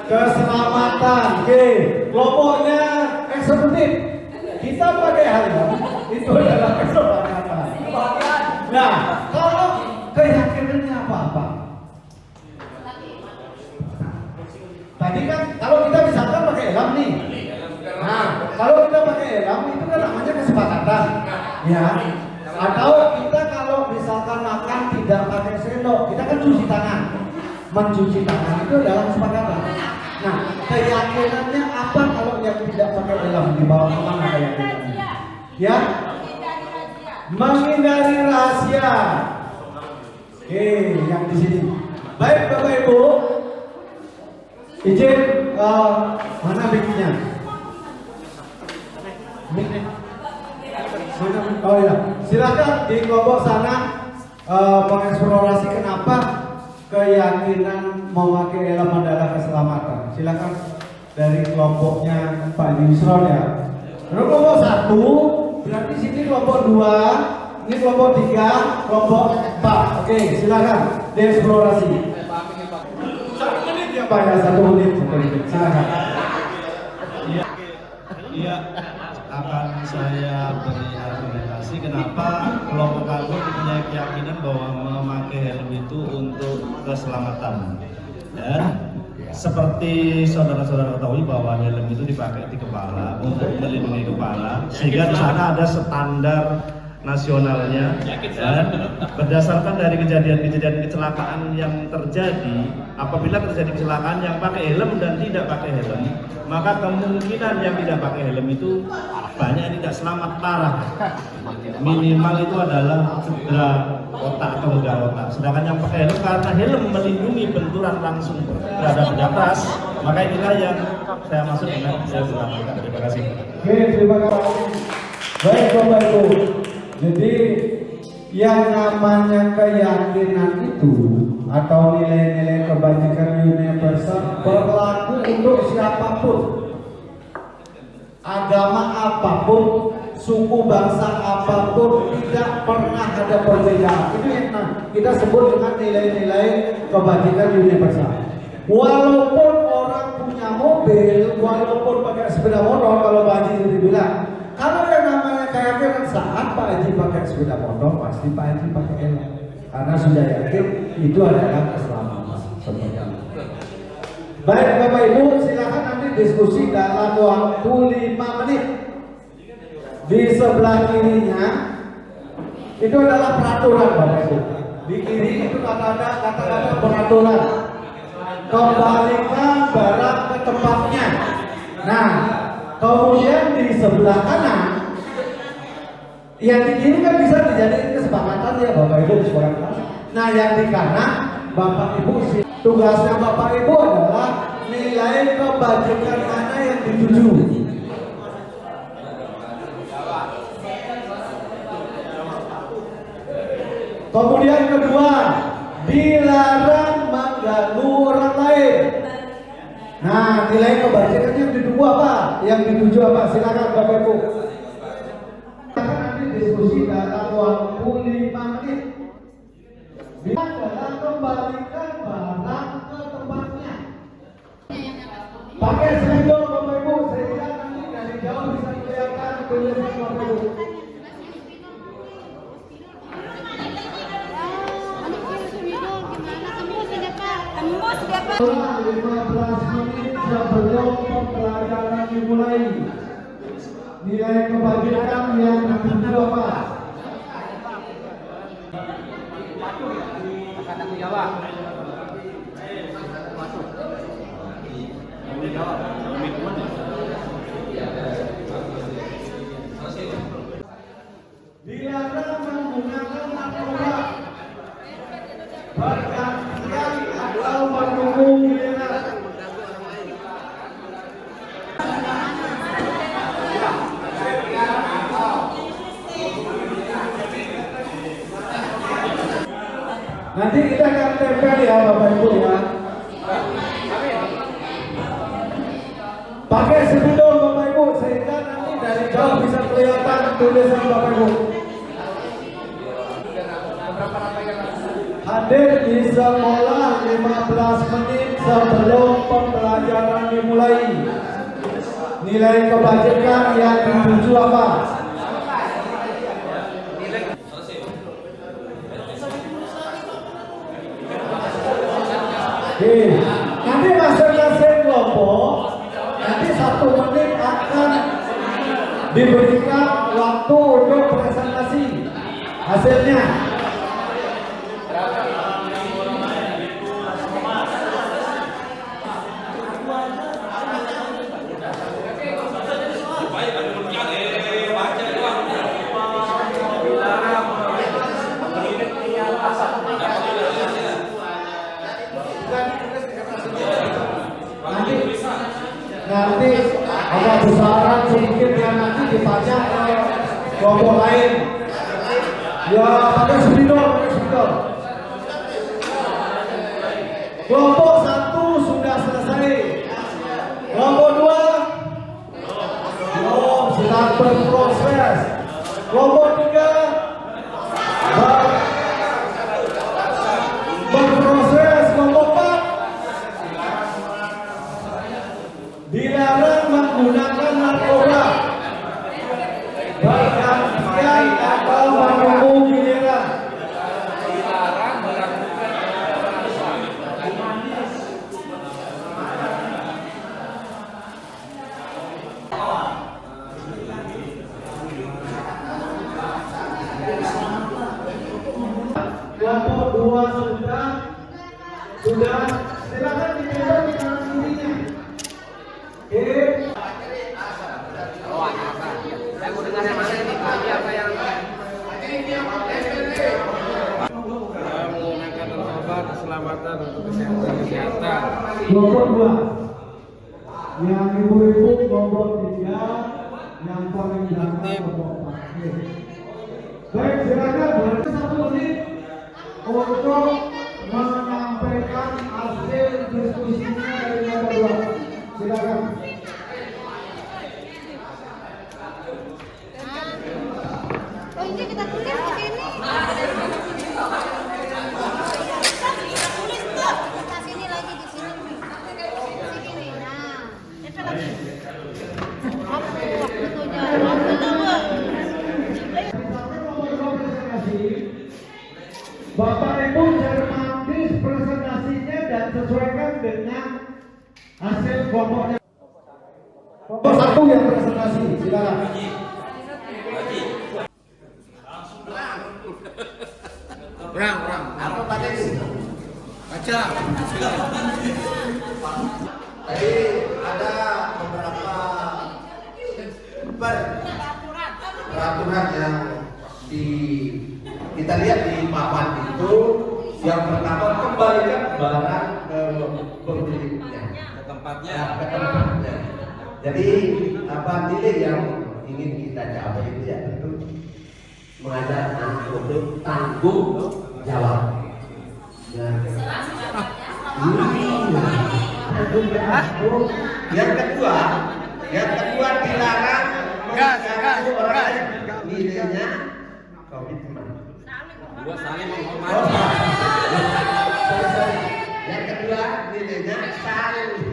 keselamatan, kelompoknya eksekutif, kita pakai helm, itu adalah keselamatan. Nah, kalau keyakinannya apa-apa? Tadi kan kalau kita misalkan pakai helm nih. Nah, kalau kita pakai helm itu kan namanya kesepakatan. Ya. Atau kita kalau misalkan makan tidak pakai sendok, kita kan cuci tangan. Mencuci tangan itu adalah kesepakatan. Nah, keyakinannya apa kalau yang tidak pakai helm di bawah kemana keyakinannya? Ya? Menghindari rahasia. Yang di sini. Baik Bapak Ibu, izin mana mic-nya? Mic-nya. Mana? Oh ya, silakan di kelompok sana mengeksplorasi kenapa keyakinan memakai helm adalah keselamatan. Silakan dari kelompoknya Pak Yusron ya. Terus kelompok 1, berarti sini kelompok 2, ini kelompok 3, kelompok 4. Oke, silakan dieksplorasi. 1 menit ya Pak ya, 1 menit. Silakan. Iya, akan saya beri argumentasi kenapa kelompok kami punya keyakinan bahwa memakai helm itu untuk keselamatan. Dan seperti saudara-saudara ketahui bahwa helm itu dipakai di kepala untuk melindungi kepala, sehingga di sana ada standar nasionalnya. Dan berdasarkan dari kejadian-kejadian kecelakaan yang terjadi, apabila terjadi kecelakaan yang pakai helm dan tidak pakai helm, maka kemungkinan yang tidak pakai helm itu banyak yang tidak selamat parah. Minimal itu adalah cedera otak atau gegar otak. Sedangkan yang pakai helm, karena helm melindungi benturan langsung terhadap benda keras, maka inilah yang saya maksud dengan saya selamatkan. Terima kasih. Oke, terima kasih. Baik Bapak Ibu. Jadi yang namanya keyakinan itu atau nilai-nilai kebajikan universal berlaku untuk siapapun, agama apapun, suku bangsa apapun, tidak pernah ada perbedaan. Itu yang kita sebut dengan nilai-nilai kebajikan universal. Walaupun orang punya mobil, walaupun pakai sepeda motor, kalau Pak Haji tadi bilang, kalau yang namanya keyakinan saat Pak Haji pakai sepeda motor, pasti Pak Haji pakai helm, karena sudah yakin itu adalah keselamatan. Seperti itu. Baik Bapak Ibu, silakan nanti diskusi dalam waktu 5 menit. Di sebelah kirinya itu adalah peraturan Bapak Ibu. Di kiri itu kata-kata peraturan. Kembalikan barang ke tempatnya. Nah, kemudian di sebelah kanan, yang di kiri kan bisa dijadikan kesepakatan ya Bapak Ibu kesepakatan. Nah, yang di kanan Bapak Ibu, tugasnya Bapak Ibu adalah nilai kebajikan mana yang dituju. Kemudian kedua, dilarang mengganggu orang lain. Nah, nilai kebajikan yang dituju apa? Yang dituju apa? Silakan Bapak Ibu. Nanti diskusi dalam waktu 5 menit. Dia adalah kembalikan barang ke tempatnya. Pakai sendok Bapak Ibu, sehingga nanti dari jauh bisa kelihatan tulisan Bapak Ibu. Tembus dapat. 15 menit sebelum pembelajaran dimulai. Nilai kebajikan yang dituju apa? Dilarang menggunakan narkoba, bergantian atau menunggu giliran. Nanti kita akan tempel ya Bapak Ibu ya. Pakai spidol Bapak Ibu sehingga nanti dari jauh bisa kelihatan tulisan Bapak Ibu. Hadir di sekolah 15 menit sebelum pembelajaran dimulai. Nilai kebajikan yang dituju apa? Oke, nanti masing-masing kelompok nanti 1 menit akan diberikan waktu untuk presentasi hasilnya. Nanti ada besaran sedikit yang nanti ditanya ke kelompok lain. Ya pakai spidol. Kelompok 1 sudah selesai. Kelompok 2 sedang berproses. Kelompok 3 berproses. Kelompok 4 dilarang menggunakan narkoba, bergantian atau menunggu giliran. Kelompok 2 sudah silakan ditembak di kanan kirinya. Saya mau dengar yang mana ini? Apa yang menggunakan narkoba, keselamatan untuk kesehatan. Kelompok 2 yang ibu-ibu, kelompok 3 yang paling belakang kelompok 4. Baik, silakan berarti 1 menit untuk menyampaikan hasil diskusinya dari kelompok 2. Silakan. Oh ini kita tulis di sini. Tulis tuh. Kita sini lagi di sini. Sini. Nah, itu lagi. Waktunya. Bapak Ibu cermati presentasinya dan sesuaikan dengan hasil kelompoknya. Kelompok 1 yang presentasi, silakan. Kurang. apa tadi? Baca. Tadi ada beberapa peraturan yang kita lihat di papan itu. Yang pertama, kembalikan barang ke pemiliknya, Ke tempatnya. ke tempatnya. Jadi apa nilai yang ingin kita capai itu ya tentu mengajarkan untuk tanggung jawab. Yang kedua dilarang mengganggu orang lain. Nilainya komitmen. Dua, saling menghormati. Yang kedua nilainya saling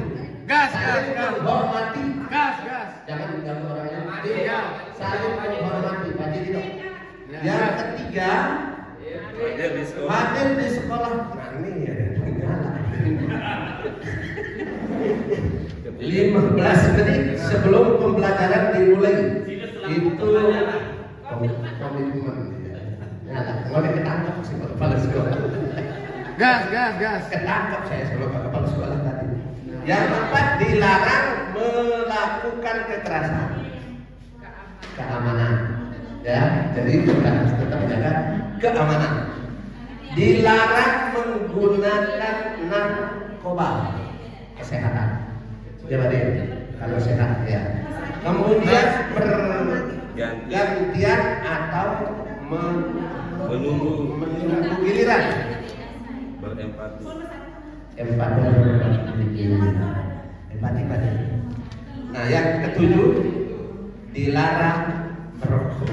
Gas. menghormati. Gas. Jangan mengganggu orang lain. Saling menghormati. Baca itu. Yang ketiga hadir di sekolah. Nah ini ya. 15 menit sebelum pembelajaran dimulai. Itu komitmen. Kalau ketangkap sih kepala sekolah. Gas. Ketangkap saya sebagai kepala sekolah tadi. Yang keempat, dilarang melakukan kekerasan, keamanan. Ya, jadi kita harus tetap menjaga keamanan. Dilarang menggunakan narkoba, kesehatan. Coba deh, kalau sehat ya. Kemudian bergantian atau menunggu giliran. empati. Empati. Nah, yang ketujuh, dilarang merokok.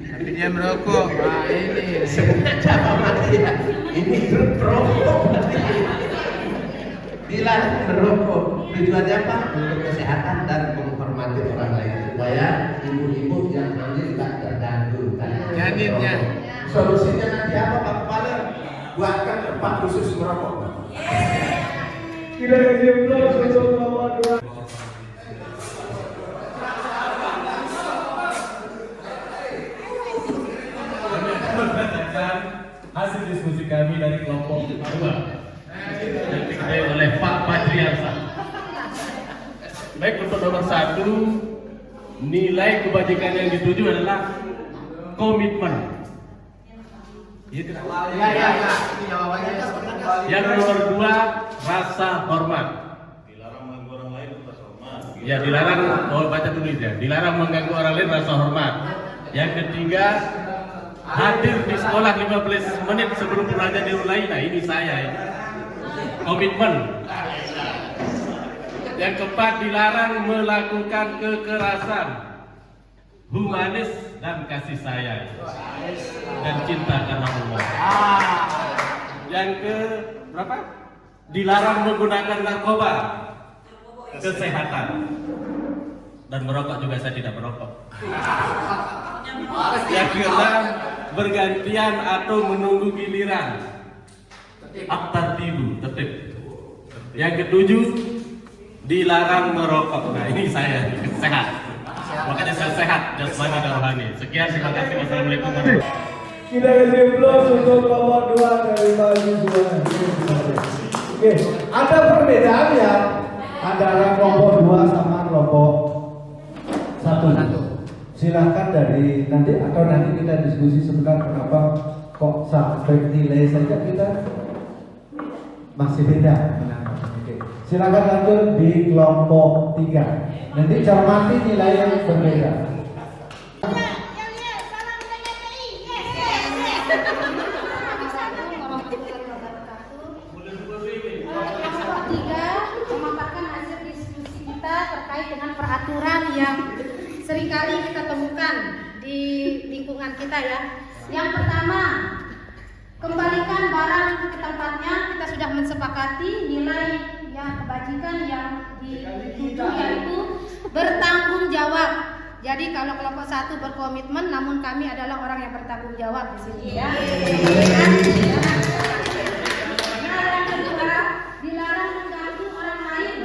Tapi dia merokok. Nah, ini. Sengaja mati ya. Ini merokok. Dilarang merokok. Tujuannya apa? Untuk kesehatan dan menghormati orang lain supaya ibu-ibu yang hamil tidak terganggu. Janinnya. Solusinya nanti apa Pak Kepala? Buatkan tempat khusus merokok. Kita jempol untuk nomor 2. Hasil diskusi kami dari kelompok 2 yang diketuai oleh Pak Patriarsa. Baik, untuk nomor 1, nilai kebajikan yang dituju adalah komitmen. Iya tidak? Yang nomor 2, rasa hormat. Dilarang mengganggu orang lain rasa hormat. Ya, dilarang, baca dulu ya. Dilarang mengganggu orang lain, rasa hormat. Yang ketiga, hadir di sekolah 15 menit sebelum pelajaran dimulai. Nah, ini saya ini. Komitmen. Yang keempat, dilarang melakukan kekerasan. Humanis dan kasih sayang. Dan cinta karena Allah. Yang ke berapa? Dilarang menggunakan narkoba. Kesehatan. Dan merokok juga saya tidak merokok. Yang keenam, bergantian atau menunggu giliran. At-tartibu, tertib. Yang ketujuh, dilarang merokok. Nah, ini saya sehat. Makanya saya sehat jasmani dan rohani. Sekian, terima kasih. Wassalamualaikum warahmatullahi wabarakatuh. Kita kasih plus untuk nomor 2 dari mahasiswa. Oke, ada perbedaan ya antara kelompok 2 sama kelompok 1. Silahkan dari nanti atau nanti kita diskusi sebentar kenapa kok sampai nilai saja kita masih beda. Oke. Silakan lanjut di kelompok 3. Nanti cermati nilai yang berbeda. Memaparkan hasil diskusi kita terkait dengan peraturan yang seringkali kita temukan di lingkungan kita ya. Yang pertama, kembalikan barang ke tempatnya. Kita sudah mensepakati nilai yang kebajikan yang dituju yaitu bertanggung jawab. Jadi kalau kelompok 1 berkomitmen, namun kami adalah orang yang bertanggung jawab di sini ya. Yang kedua, dilarang mengganggu orang lain.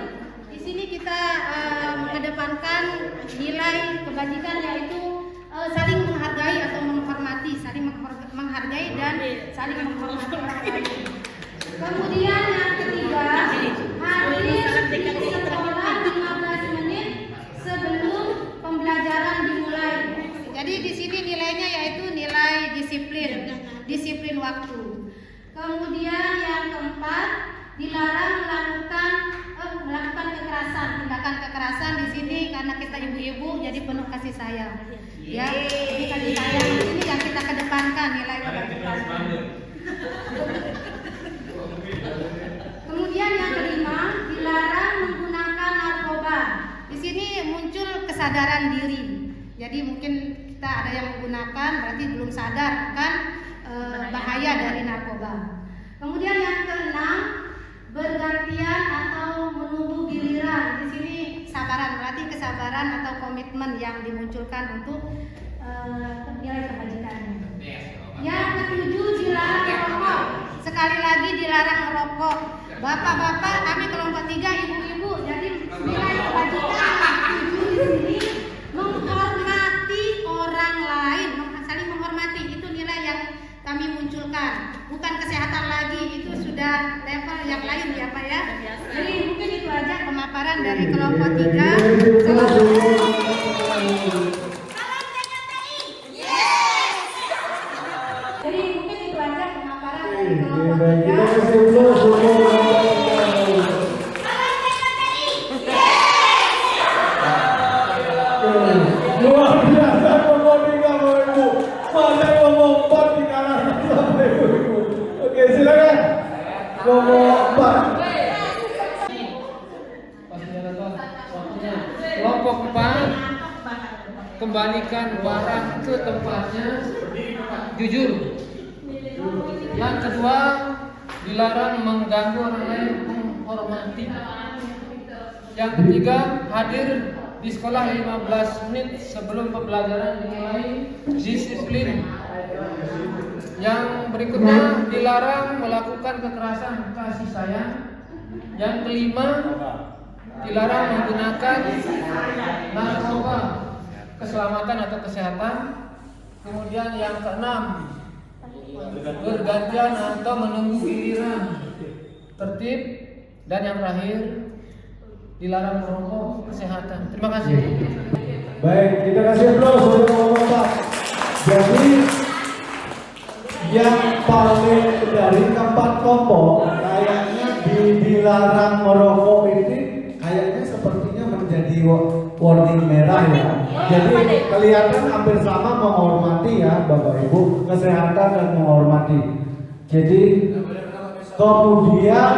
Di sini kita mengedepankan nilai kebajikan yaitu saling menghargai atau menghormati, saling menghargai dan saling menghormati orang lain. Kemudian yang ketiga, hadir di sekolah 15 menit sebelum pembelajaran dimulai. Jadi di sini nilainya yaitu nilai disiplin waktu. Kemudian yang keempat, dilarang melakukan kekerasan, tindakan kekerasan di sini karena kita ibu-ibu jadi penuh kasih sayang. Ya, jadi kasih sayang ini yang kita kedepankan nilai kebajikan. Kemudian yang kelima, dilarang menggunakan narkoba. Di sini muncul kesadaran diri. Jadi mungkin kita ada yang menggunakan, berarti belum sadar kan bahaya dari narkoba. Kemudian yang keenam, bergantian atau menunggu giliran. Di sini sabaran, berarti kesabaran atau komitmen yang dimunculkan untuk nilai kebajikannya. Yang ketujuh, dilarang merokok. Sekali lagi dilarang merokok. Bapak-bapak, kami kelompok 3, ibu-ibu. Jadi nilai kebajikan yang dituju di sini menghormati orang lain, saling menghormati. Itu nilai yang kami munculkan. Bukan kesehatan lagi, itu sudah level yang lain ya Pak ya. Jadi mungkin itu aja pemaparan dari kelompok 3. Jadi mungkin itu aja pemaparan dari kelompok 3. Luar biasa kelompok 3 Bapak Ibu. Masa kelompok 4 di kanan Bapak Ibu. Oke, silakan. Akbar. Kelompok 4, kembalikan barang ke tempatnya, jujur. Yang kedua, dilarang mengganggu orang lain, menghormati. Yang ketiga, hadir di sekolah 15 menit sebelum pembelajaran dimulai, disiplin. Yang berikutnya, dilarang melakukan kekerasan, kasih sayang. Yang kelima, dilarang menggunakan narkoba, keselamatan atau kesehatan. Kemudian yang keenam, bergantian atau menunggu giliran, tertib. Dan yang terakhir, dilarang merokok, kesehatan. Terima kasih. Baik, kita kasih aplaus untuk Bapak. Jadi yang paling dari keempat kelompok kayaknya dilarang merokok ini kayaknya sepertinya menjadi warning merah ya. Jadi kelihatan hampir sama menghormati ya Bapak Ibu, kesehatan dan menghormati. Jadi kemudian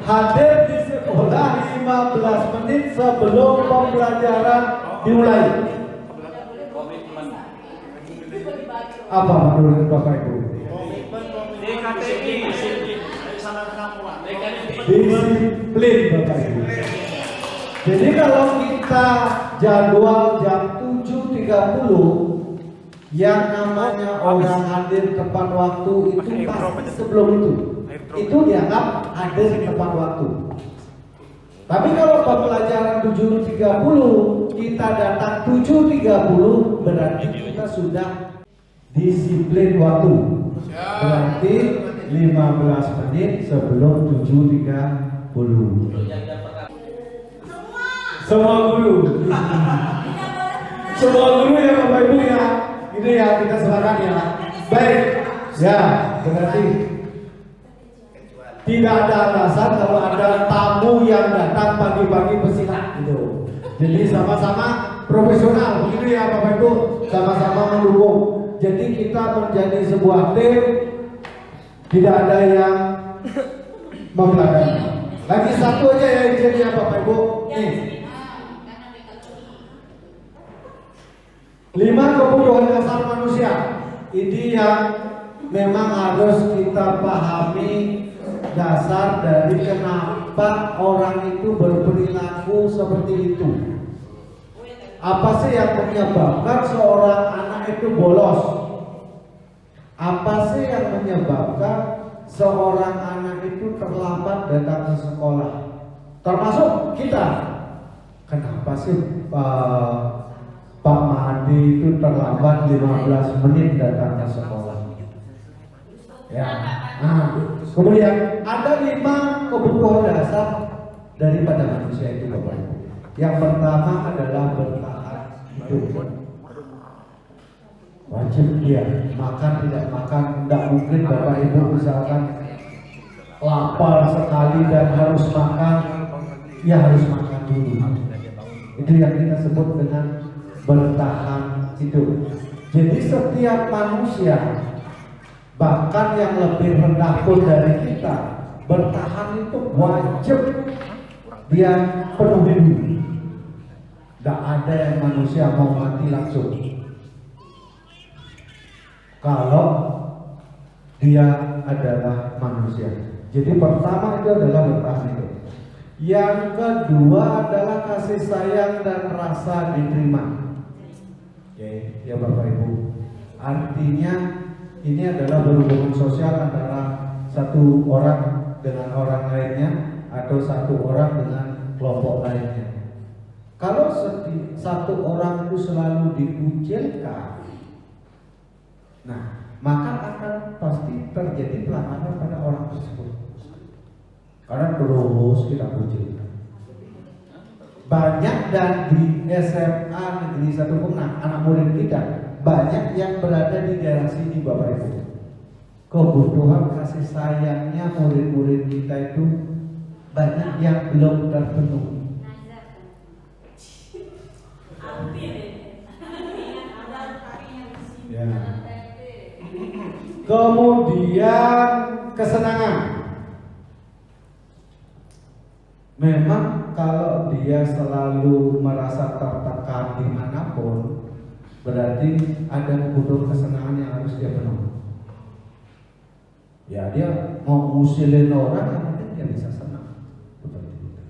hadir di sekolah 15 menit sebelum pembelajaran dimulai. Apa menurut Bapak Ibu? Disiplin Bapak Ibu. Jadi kalau kita jadwal jam 7.30, yang namanya orang hadir tepat waktu itu pasti sebelum itu dianggap hadir tepat waktu. Tapi kalau pembelajaran 7.30 kita datang 7.30 berarti kita sudah disiplin waktu. Berarti 15 menit sebelum 7.30. Semua guru. Semua guru ya Bapak Ibu ya. Ini ya kita serahkan ya. Baik. Ya, berarti tidak ada alasan kalau ada tamu yang datang pagi-pagi pesilat gitu. Jadi sama-sama profesional begitu ya Bapak Ibu, sama-sama mendukung. Jadi kita menjadi sebuah tim, tidak ada yang membelakangi. Lagi satu aja ya izin ya Bapak Ibu. Nih. 5 kebutuhan dasar manusia. Ini yang memang harus kita pahami dasar dari kenapa orang itu berperilaku seperti itu. Apa sih yang menyebabkan seorang anak itu bolos? Apa sih yang menyebabkan seorang anak itu terlambat datang ke sekolah? Termasuk kita. Kenapa sih Pak Mahdi itu terlambat 15 menit datang ke sekolah? Ya. Kemudian ada 5 kebutuhan dasar daripada manusia itu Bapak Ibu. Yang pertama adalah bertahan hidup. Wajib dia makan tidak makan, tidak mungkin Bapak Ibu misalkan lapar sekali dan harus makan, ya harus makan dulu. Itu yang kita sebut dengan bertahan hidup. Jadi setiap manusia, bahkan yang lebih rendah pun dari kita, bertahan itu wajib dia penuhi dulu. Tidak ada yang manusia mau mati langsung. Kalau dia adalah manusia. Jadi pertama itu adalah bertahan hidup. Yang kedua adalah kasih sayang dan rasa diterima. Oke, ya Bapak Ibu. Artinya ini adalah berhubungan sosial antara satu orang dengan orang lainnya atau satu orang dengan kelompok lainnya. Kalau satu orang itu selalu dikucilkan, nah maka akan pasti terjadi pelanggaran pada orang tersebut. Karena terus kita kucilkan. Banyak dan di SMA Negeri 1 Pemna, anak murid kita banyak yang berada di daerah sini Bapak Ibu. Kebutuhan kasih sayangnya murid-murid kita itu banyak yang belum terpenuhi. Ya. Kemudian kesenangan. Memang kalau dia selalu merasa tertekan dimanapun, berarti ada kebutuhan kesenangan yang harus dia penuhi. Ya dia mau ngusilin orang, yang penting dia bisa senang. Seperti itu.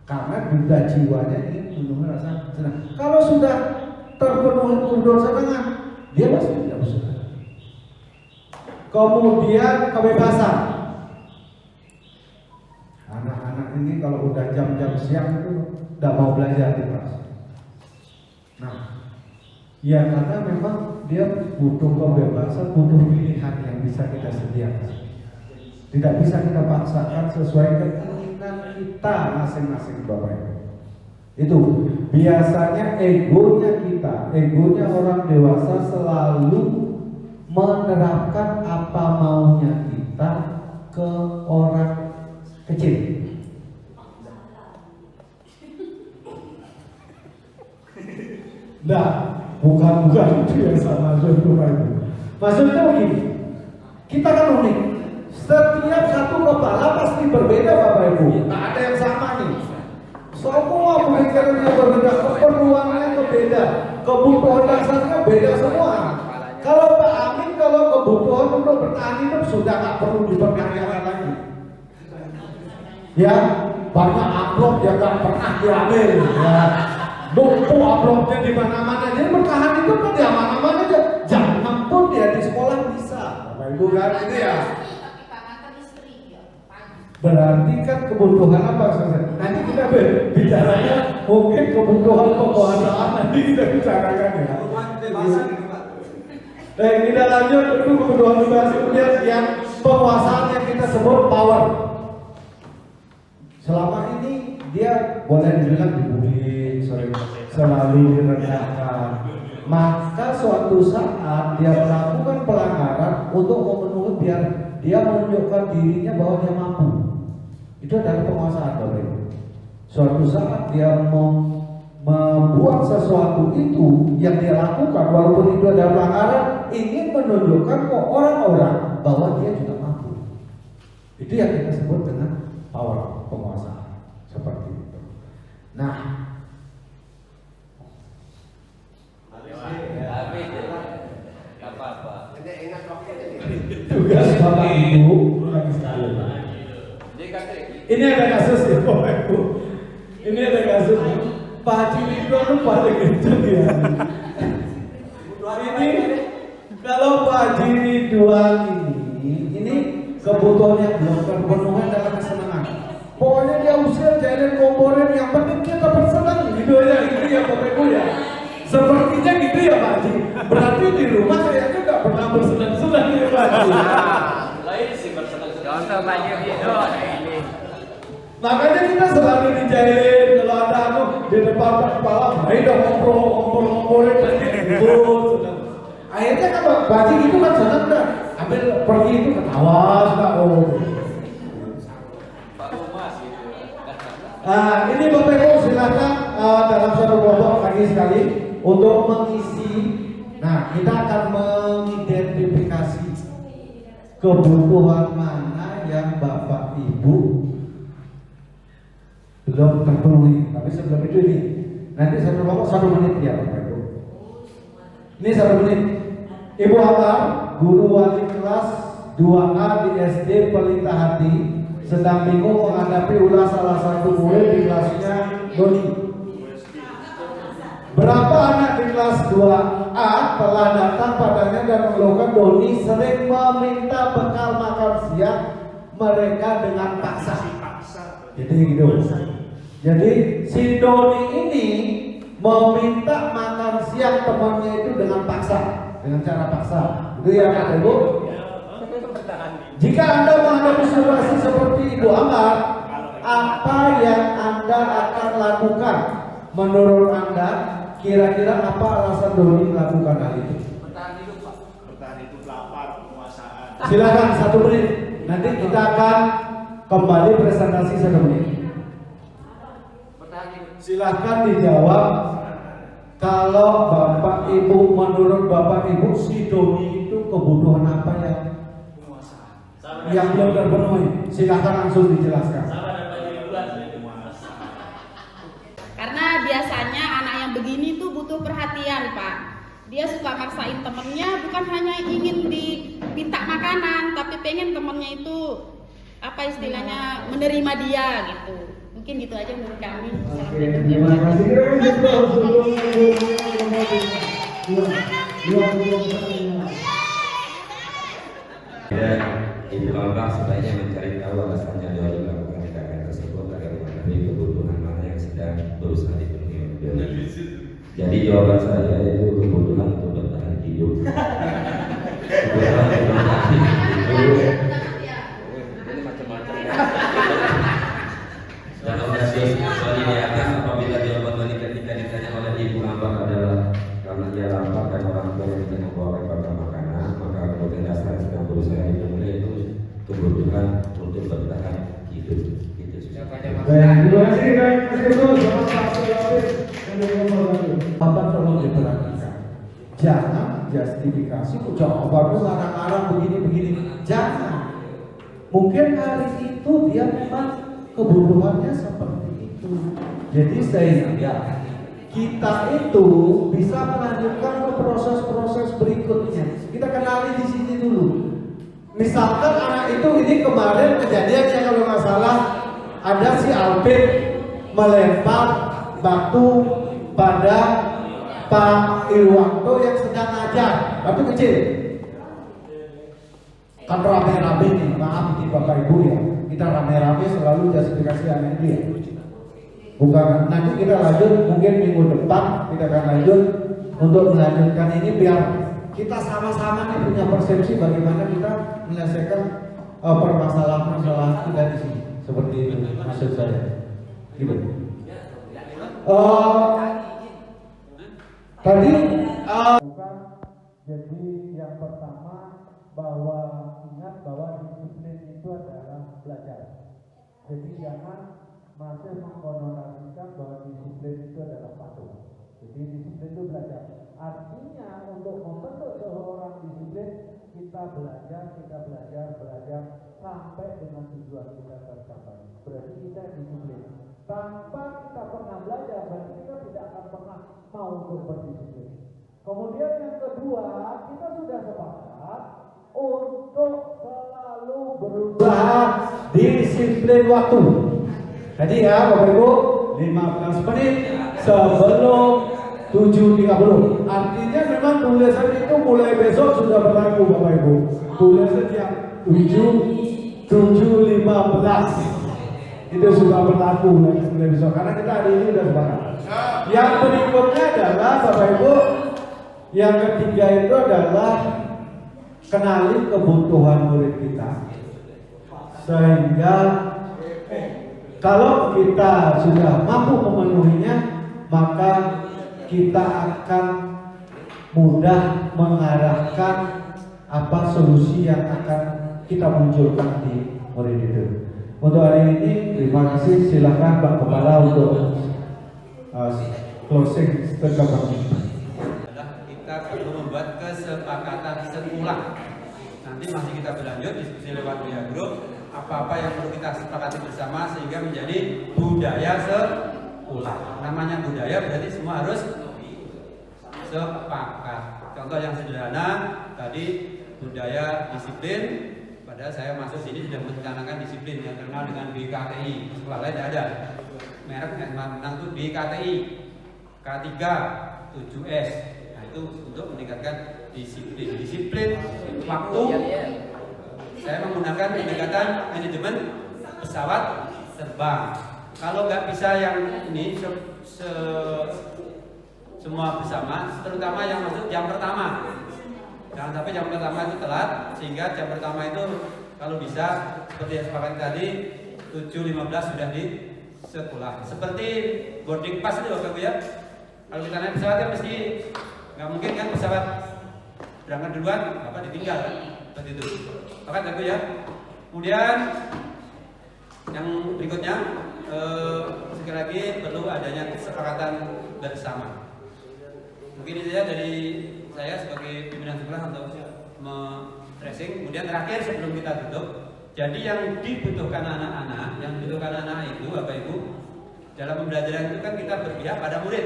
Karena juga jiwanya ingin memenuhi rasa senang. Kalau sudah terpenuhi kebutuhan kesenangan, dia pasti tidak bersuka. Kemudian kebebasan. Anak-anak ini kalau udah jam-jam siang itu tidak mau belajar di kelas. Nah, ya karena memang dia butuh kebebasan, butuh pilihan yang bisa kita sediakan. Tidak bisa kita paksakan sesuai keinginan kita masing-masing, Bapak Ibu. Itu biasanya egonya kita, egonya orang dewasa selalu menerapkan apa maunya kita ke orang kecil. Nah, bukan itu yang sama Bapak Ibu. Maksudnya begini, kita kan unik. Setiap satu kepala pasti berbeda, Bapak Ibu. Tak ada yang sama nih. Semua pemikirannya berbeda, keperluannya berbeda, kebutuhan dasarnya beda semua. Kalau Pak Amin, kalau kebutuhan untuk bertahan hidup sudah nggak perlu dipertanyakan lagi. Ya, banyak amplop yang nggak pernah diambil. Ya, numpuk amplopnya di mana-mana. Jadi bertahan hidup kan di mana-mana aja. Jangan pun dia di sekolah bisa. Bapak Ibu kan ini ya. Berarti kan kebutuhan apa? Nanti kita bicaranya mungkin kebutuhan kekuasaan nanti kita bicarakan ya. Baik, kita lanjut itu kebutuhan bebas. Kemudian yang penguasaan yang kita sebut power. Selama ini dia boleh dibilang dibully, selalu direndahkan. Maka suatu saat dia melakukan pelanggaran untuk memenuhi biar dia menunjukkan dirinya bahwa dia mampu. Itu adalah penguasaan, Bapak Ibu. Suatu saat dia membuat sesuatu itu yang dia lakukan, walaupun itu adalah pelanggaran, ingin menunjukkan ke orang-orang bahwa dia juga mampu. Itu yang kita sebut dengan power, penguasaan. Seperti itu. Nah, tugas Bapak Ibu lagi sekali. Ini ada kasus ya Bapak Ibu. Ini ada kasus Pak Haji Ridwan paling kenceng ya. Ini kalau Pak Haji Ridwan ini kebutuhan yang belum terpenuhi adalah kesenangan. Pokoknya dia usir jalan komponen, yang penting kita bersenang gitu ya, itu ya Bapak Ibu ya. Sepertinya gitu ya Pak Haji. Berarti di rumah kayaknya nggak pernah bersenang-senang ya Pak Haji. Lain sih bersenang-senang. Contoh Pak Haji Ridwan ini. Makanya kita selalu dijailin kalau ada di depan kepala, ayo dong ngobrol-ngobrolin nanti ribut. Akhirnya kan Pak Haji itu kan senang dah. Ambil pergi itu ketawa sudah Nah, ini Bapak Ibu silakan dalam satu kelompok lagi sekali untuk mengisi. Nah, kita akan mengidentifikasi kebutuhan mana yang Bapak Ibu belum terpenuhi. Tapi sebelum itu ini, nanti satu kelompok 1 menit ya Bapak Ibu. Ini 1 menit. Ibu Amar, guru wali kelas 2A di SD Pelita Hati, sedang bingung menghadapi ulah salah satu murid di kelasnya Doni. Berapa anak di kelas 2A telah datang padanya dan mengeluhkan Doni sering meminta bekal makan siang mereka dengan paksa. Jadi gitu. Jadi si Doni ini meminta makan siang temannya itu dengan paksa, dengan cara paksa. Itu ya Pak Ibu. Jika Anda menghadapi situasi seperti Ibu Amar, apa yang Anda akan lakukan? Menurut Anda, kira-kira apa alasan Doni melakukan hal itu? Bertahan hidup, Pak. Bertahan hidup, lapar, penguasaan. Silakan 1 menit. Nanti kita akan kembali presentasi 1 menit. Silakan dijawab. Kalau Bapak Ibu, menurut Bapak Ibu, si Doni itu kebutuhan apa yang belum terpenuhi? Silakan langsung dijelaskan. Sama dengan Pak Ridwan. butuh perhatian, Pak. Dia suka maksain temennya, bukan hanya ingin diminta makanan, tapi pengen temennya itu apa istilahnya menerima dia gitu. Mungkin gitu aja menurut kami. Terima kasih. Dan Ibu Abang sebaiknya mencari tahu alasannya dia melakukan tindakan tersebut agar mengetahui kebutuhan mana yang sedang berusaha dipenuhi. Jadi jawaban saya itu kebutuhan untuk bertahan hidup. Kebutuhan untuk bertahan hidup. Ini macam-macam. Dalam kasus Bali di atas, apabila jawaban Bali ketika ditanya oleh Ibu Abang adalah karena dia lapar dan orang tua yang tidak membawa kepada makanan, maka kebutuhan dasar yang sedang berusaha dipenuhi itu kebutuhan untuk bertahan hidup. Itu sudah. Terima kasih. Bapak tolong diperhatikan. Jangan justifikasi jawabannya ngarang-ngarang begini-begini. Jangan. Mungkin hari itu dia memang kebutuhannya seperti itu. Jadi sehingga kita itu bisa melanjutkan ke proses-proses berikutnya. Kita kenali di sini dulu. Misalkan anak itu ini kemarin kejadiannya kalau nggak salah ada si Alvin melempar batu pada Pak Irwanto yang sedang ngajar, batu kecil. Kan rame-rame nih, maaf nih Bapak Ibu ya, kita rame-rame selalu justifikasi anak dia. Bukan, nanti kita lanjut mungkin minggu depan kita akan lanjut untuk melanjutkan ini biar kita sama-sama nih punya persepsi bagaimana kita menyelesaikan permasalahan-permasalahan kita di sini. Seperti itu maksud saya. Gitu. Tadi jadi yang pertama bahwa ingat bahwa disiplin itu adalah belajar. Jadi jangan masih mengkonotasikan bahwa disiplin itu adalah patuh. Jadi disiplin itu belajar. Artinya untuk membentuk seorang disiplin kita belajar sampai dengan tujuan kita tercapai. Berarti kita disiplin. Tanpa kita pernah belajar, berarti kita tidak akan pernah mau untuk berdisiplin. Kemudian yang kedua, kita sudah sepakat untuk selalu berusaha disiplin waktu. Jadi ya Bapak Ibu, 15 menit sebelum 7.30. Artinya memang tulisan itu mulai besok sudah berlaku Bapak Ibu. Tulisan yang 7.15 itu sudah berlaku mulai besok karena kita hari ini sudah sepakat. Yang berikutnya adalah Bapak Ibu, yang ketiga itu adalah kenali kebutuhan murid kita. Sehingga kalau kita sudah mampu memenuhinya, maka kita akan mudah mengarahkan apa solusi yang akan kita munculkan di murid itu. Untuk hari ini terima kasih, silakan Pak Kepala untuk closing statement. Kita perlu membuat kesepakatan sekolah. Nanti masih kita berlanjut diskusi lewat media grup. Apa-apa yang perlu kita sepakati bersama sehingga menjadi budaya sekolah. Namanya budaya berarti semua harus sepakat. Contoh yang sederhana tadi budaya disiplin. Padahal saya masuk sini sudah mencanangkan disiplin yang terkenal dengan BKTI. Sekolah lain tidak ada. Merek yang menang itu BKTI, K3, 7S. Nah itu untuk meningkatkan disiplin. Disiplin waktu. Saya menggunakan pendekatan manajemen pesawat terbang. Kalau nggak bisa yang ini semua bersama, terutama yang masuk jam pertama. Jangan sampai jam pertama itu telat, sehingga jam pertama itu kalau bisa seperti yang sepakat tadi 7.15 sudah di sekolah. Seperti boarding pass itu Bapak Ibu ya. Kalau kita naik pesawat kan mesti nggak mungkin kan pesawat berangkat duluan, apa ditinggal kan? Seperti itu. Sepakat Bapak Ibu ya. Kemudian yang berikutnya sekali lagi perlu adanya kesepakatan bersama. Mungkin itu saja dari saya sebagai pimpinan sekolah untuk tracing. Kemudian terakhir sebelum kita tutup, jadi yang dibutuhkan anak-anak, itu Bapak Ibu dalam pembelajaran itu kan kita berpihak pada murid,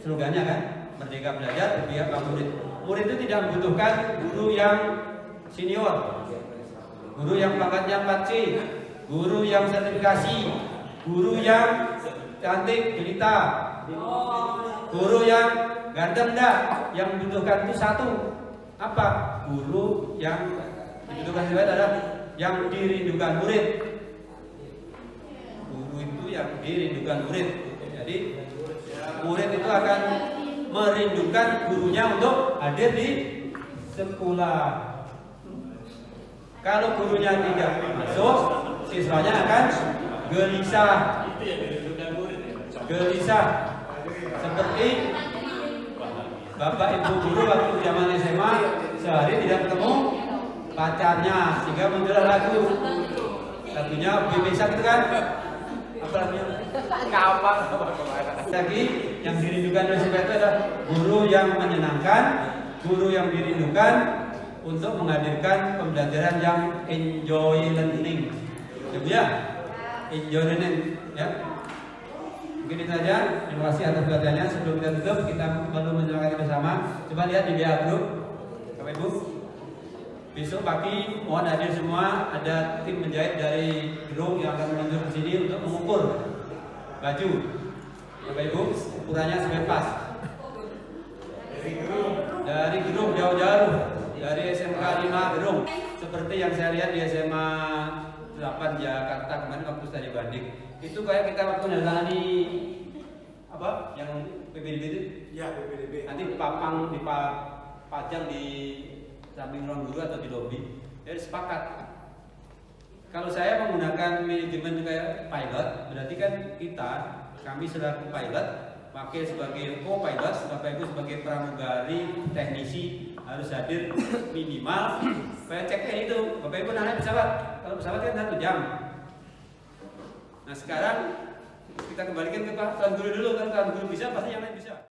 slogannya kan, Merdeka Belajar berpihak pada murid. Murid itu tidak membutuhkan guru yang senior, guru yang pangkatnya 4C, guru yang sertifikasi, guru yang cantik jelita, guru yang ganteng enggak. Yang dibutuhkan itu satu, apa? Guru yang dibutuhkan adalah yang dirindukan murid. Guru itu yang dirindukan murid. Jadi murid itu akan merindukan gurunya untuk hadir di sekolah. Kalau gurunya tidak masuk, siswanya akan gelisah. Gelisah. Seperti Bapak Ibu guru waktu zaman SMA sehari tidak ketemu pacarnya, sehingga muncullah lagunya bisa gitu kan? Apa lagunya? Kapan? Lagi yang dirindukan oleh siswa itu adalah guru yang menyenangkan, guru yang dirindukan untuk menghadirkan pembelajaran yang enjoy learning. Ya, enjoy learning ya. Mungkin itu saja. Terima kasih atas perhatiannya. Sebelum kita tutup, kita perlu menjelaskan bersama. Coba lihat di WA Group, Bapak Ibu. Besok pagi mohon hadir semua. Ada tim menjahit dari Gerung yang akan menuju ke sini untuk mengukur baju. Bapak Ibu, ukurannya sampai pas. Dari Gerung jauh-jauh, dari SMK 5 Gerung. Seperti yang saya lihat di SMA 8 Jakarta kemarin waktu saya banding. Itu kayak kita waktu menandatangani apa yang PPDB itu? Ya, PPDB. Nanti dipajang di samping ruang guru atau di lobi. Jadi sepakat. Kalau saya menggunakan manajemen kayak pilot, berarti kan kami selaku pilot, pakai sebagai co-pilot, Bapak Ibu sebagai pramugari, teknisi harus hadir minimal. Saya ceknya itu, Bapak Ibu naik pesawat. Kalau pesawat kan 1 jam. Nah sekarang kita kembalikan ke Pak Tuan Guru dulu, kan Tuan Guru bisa pasti yang lain bisa.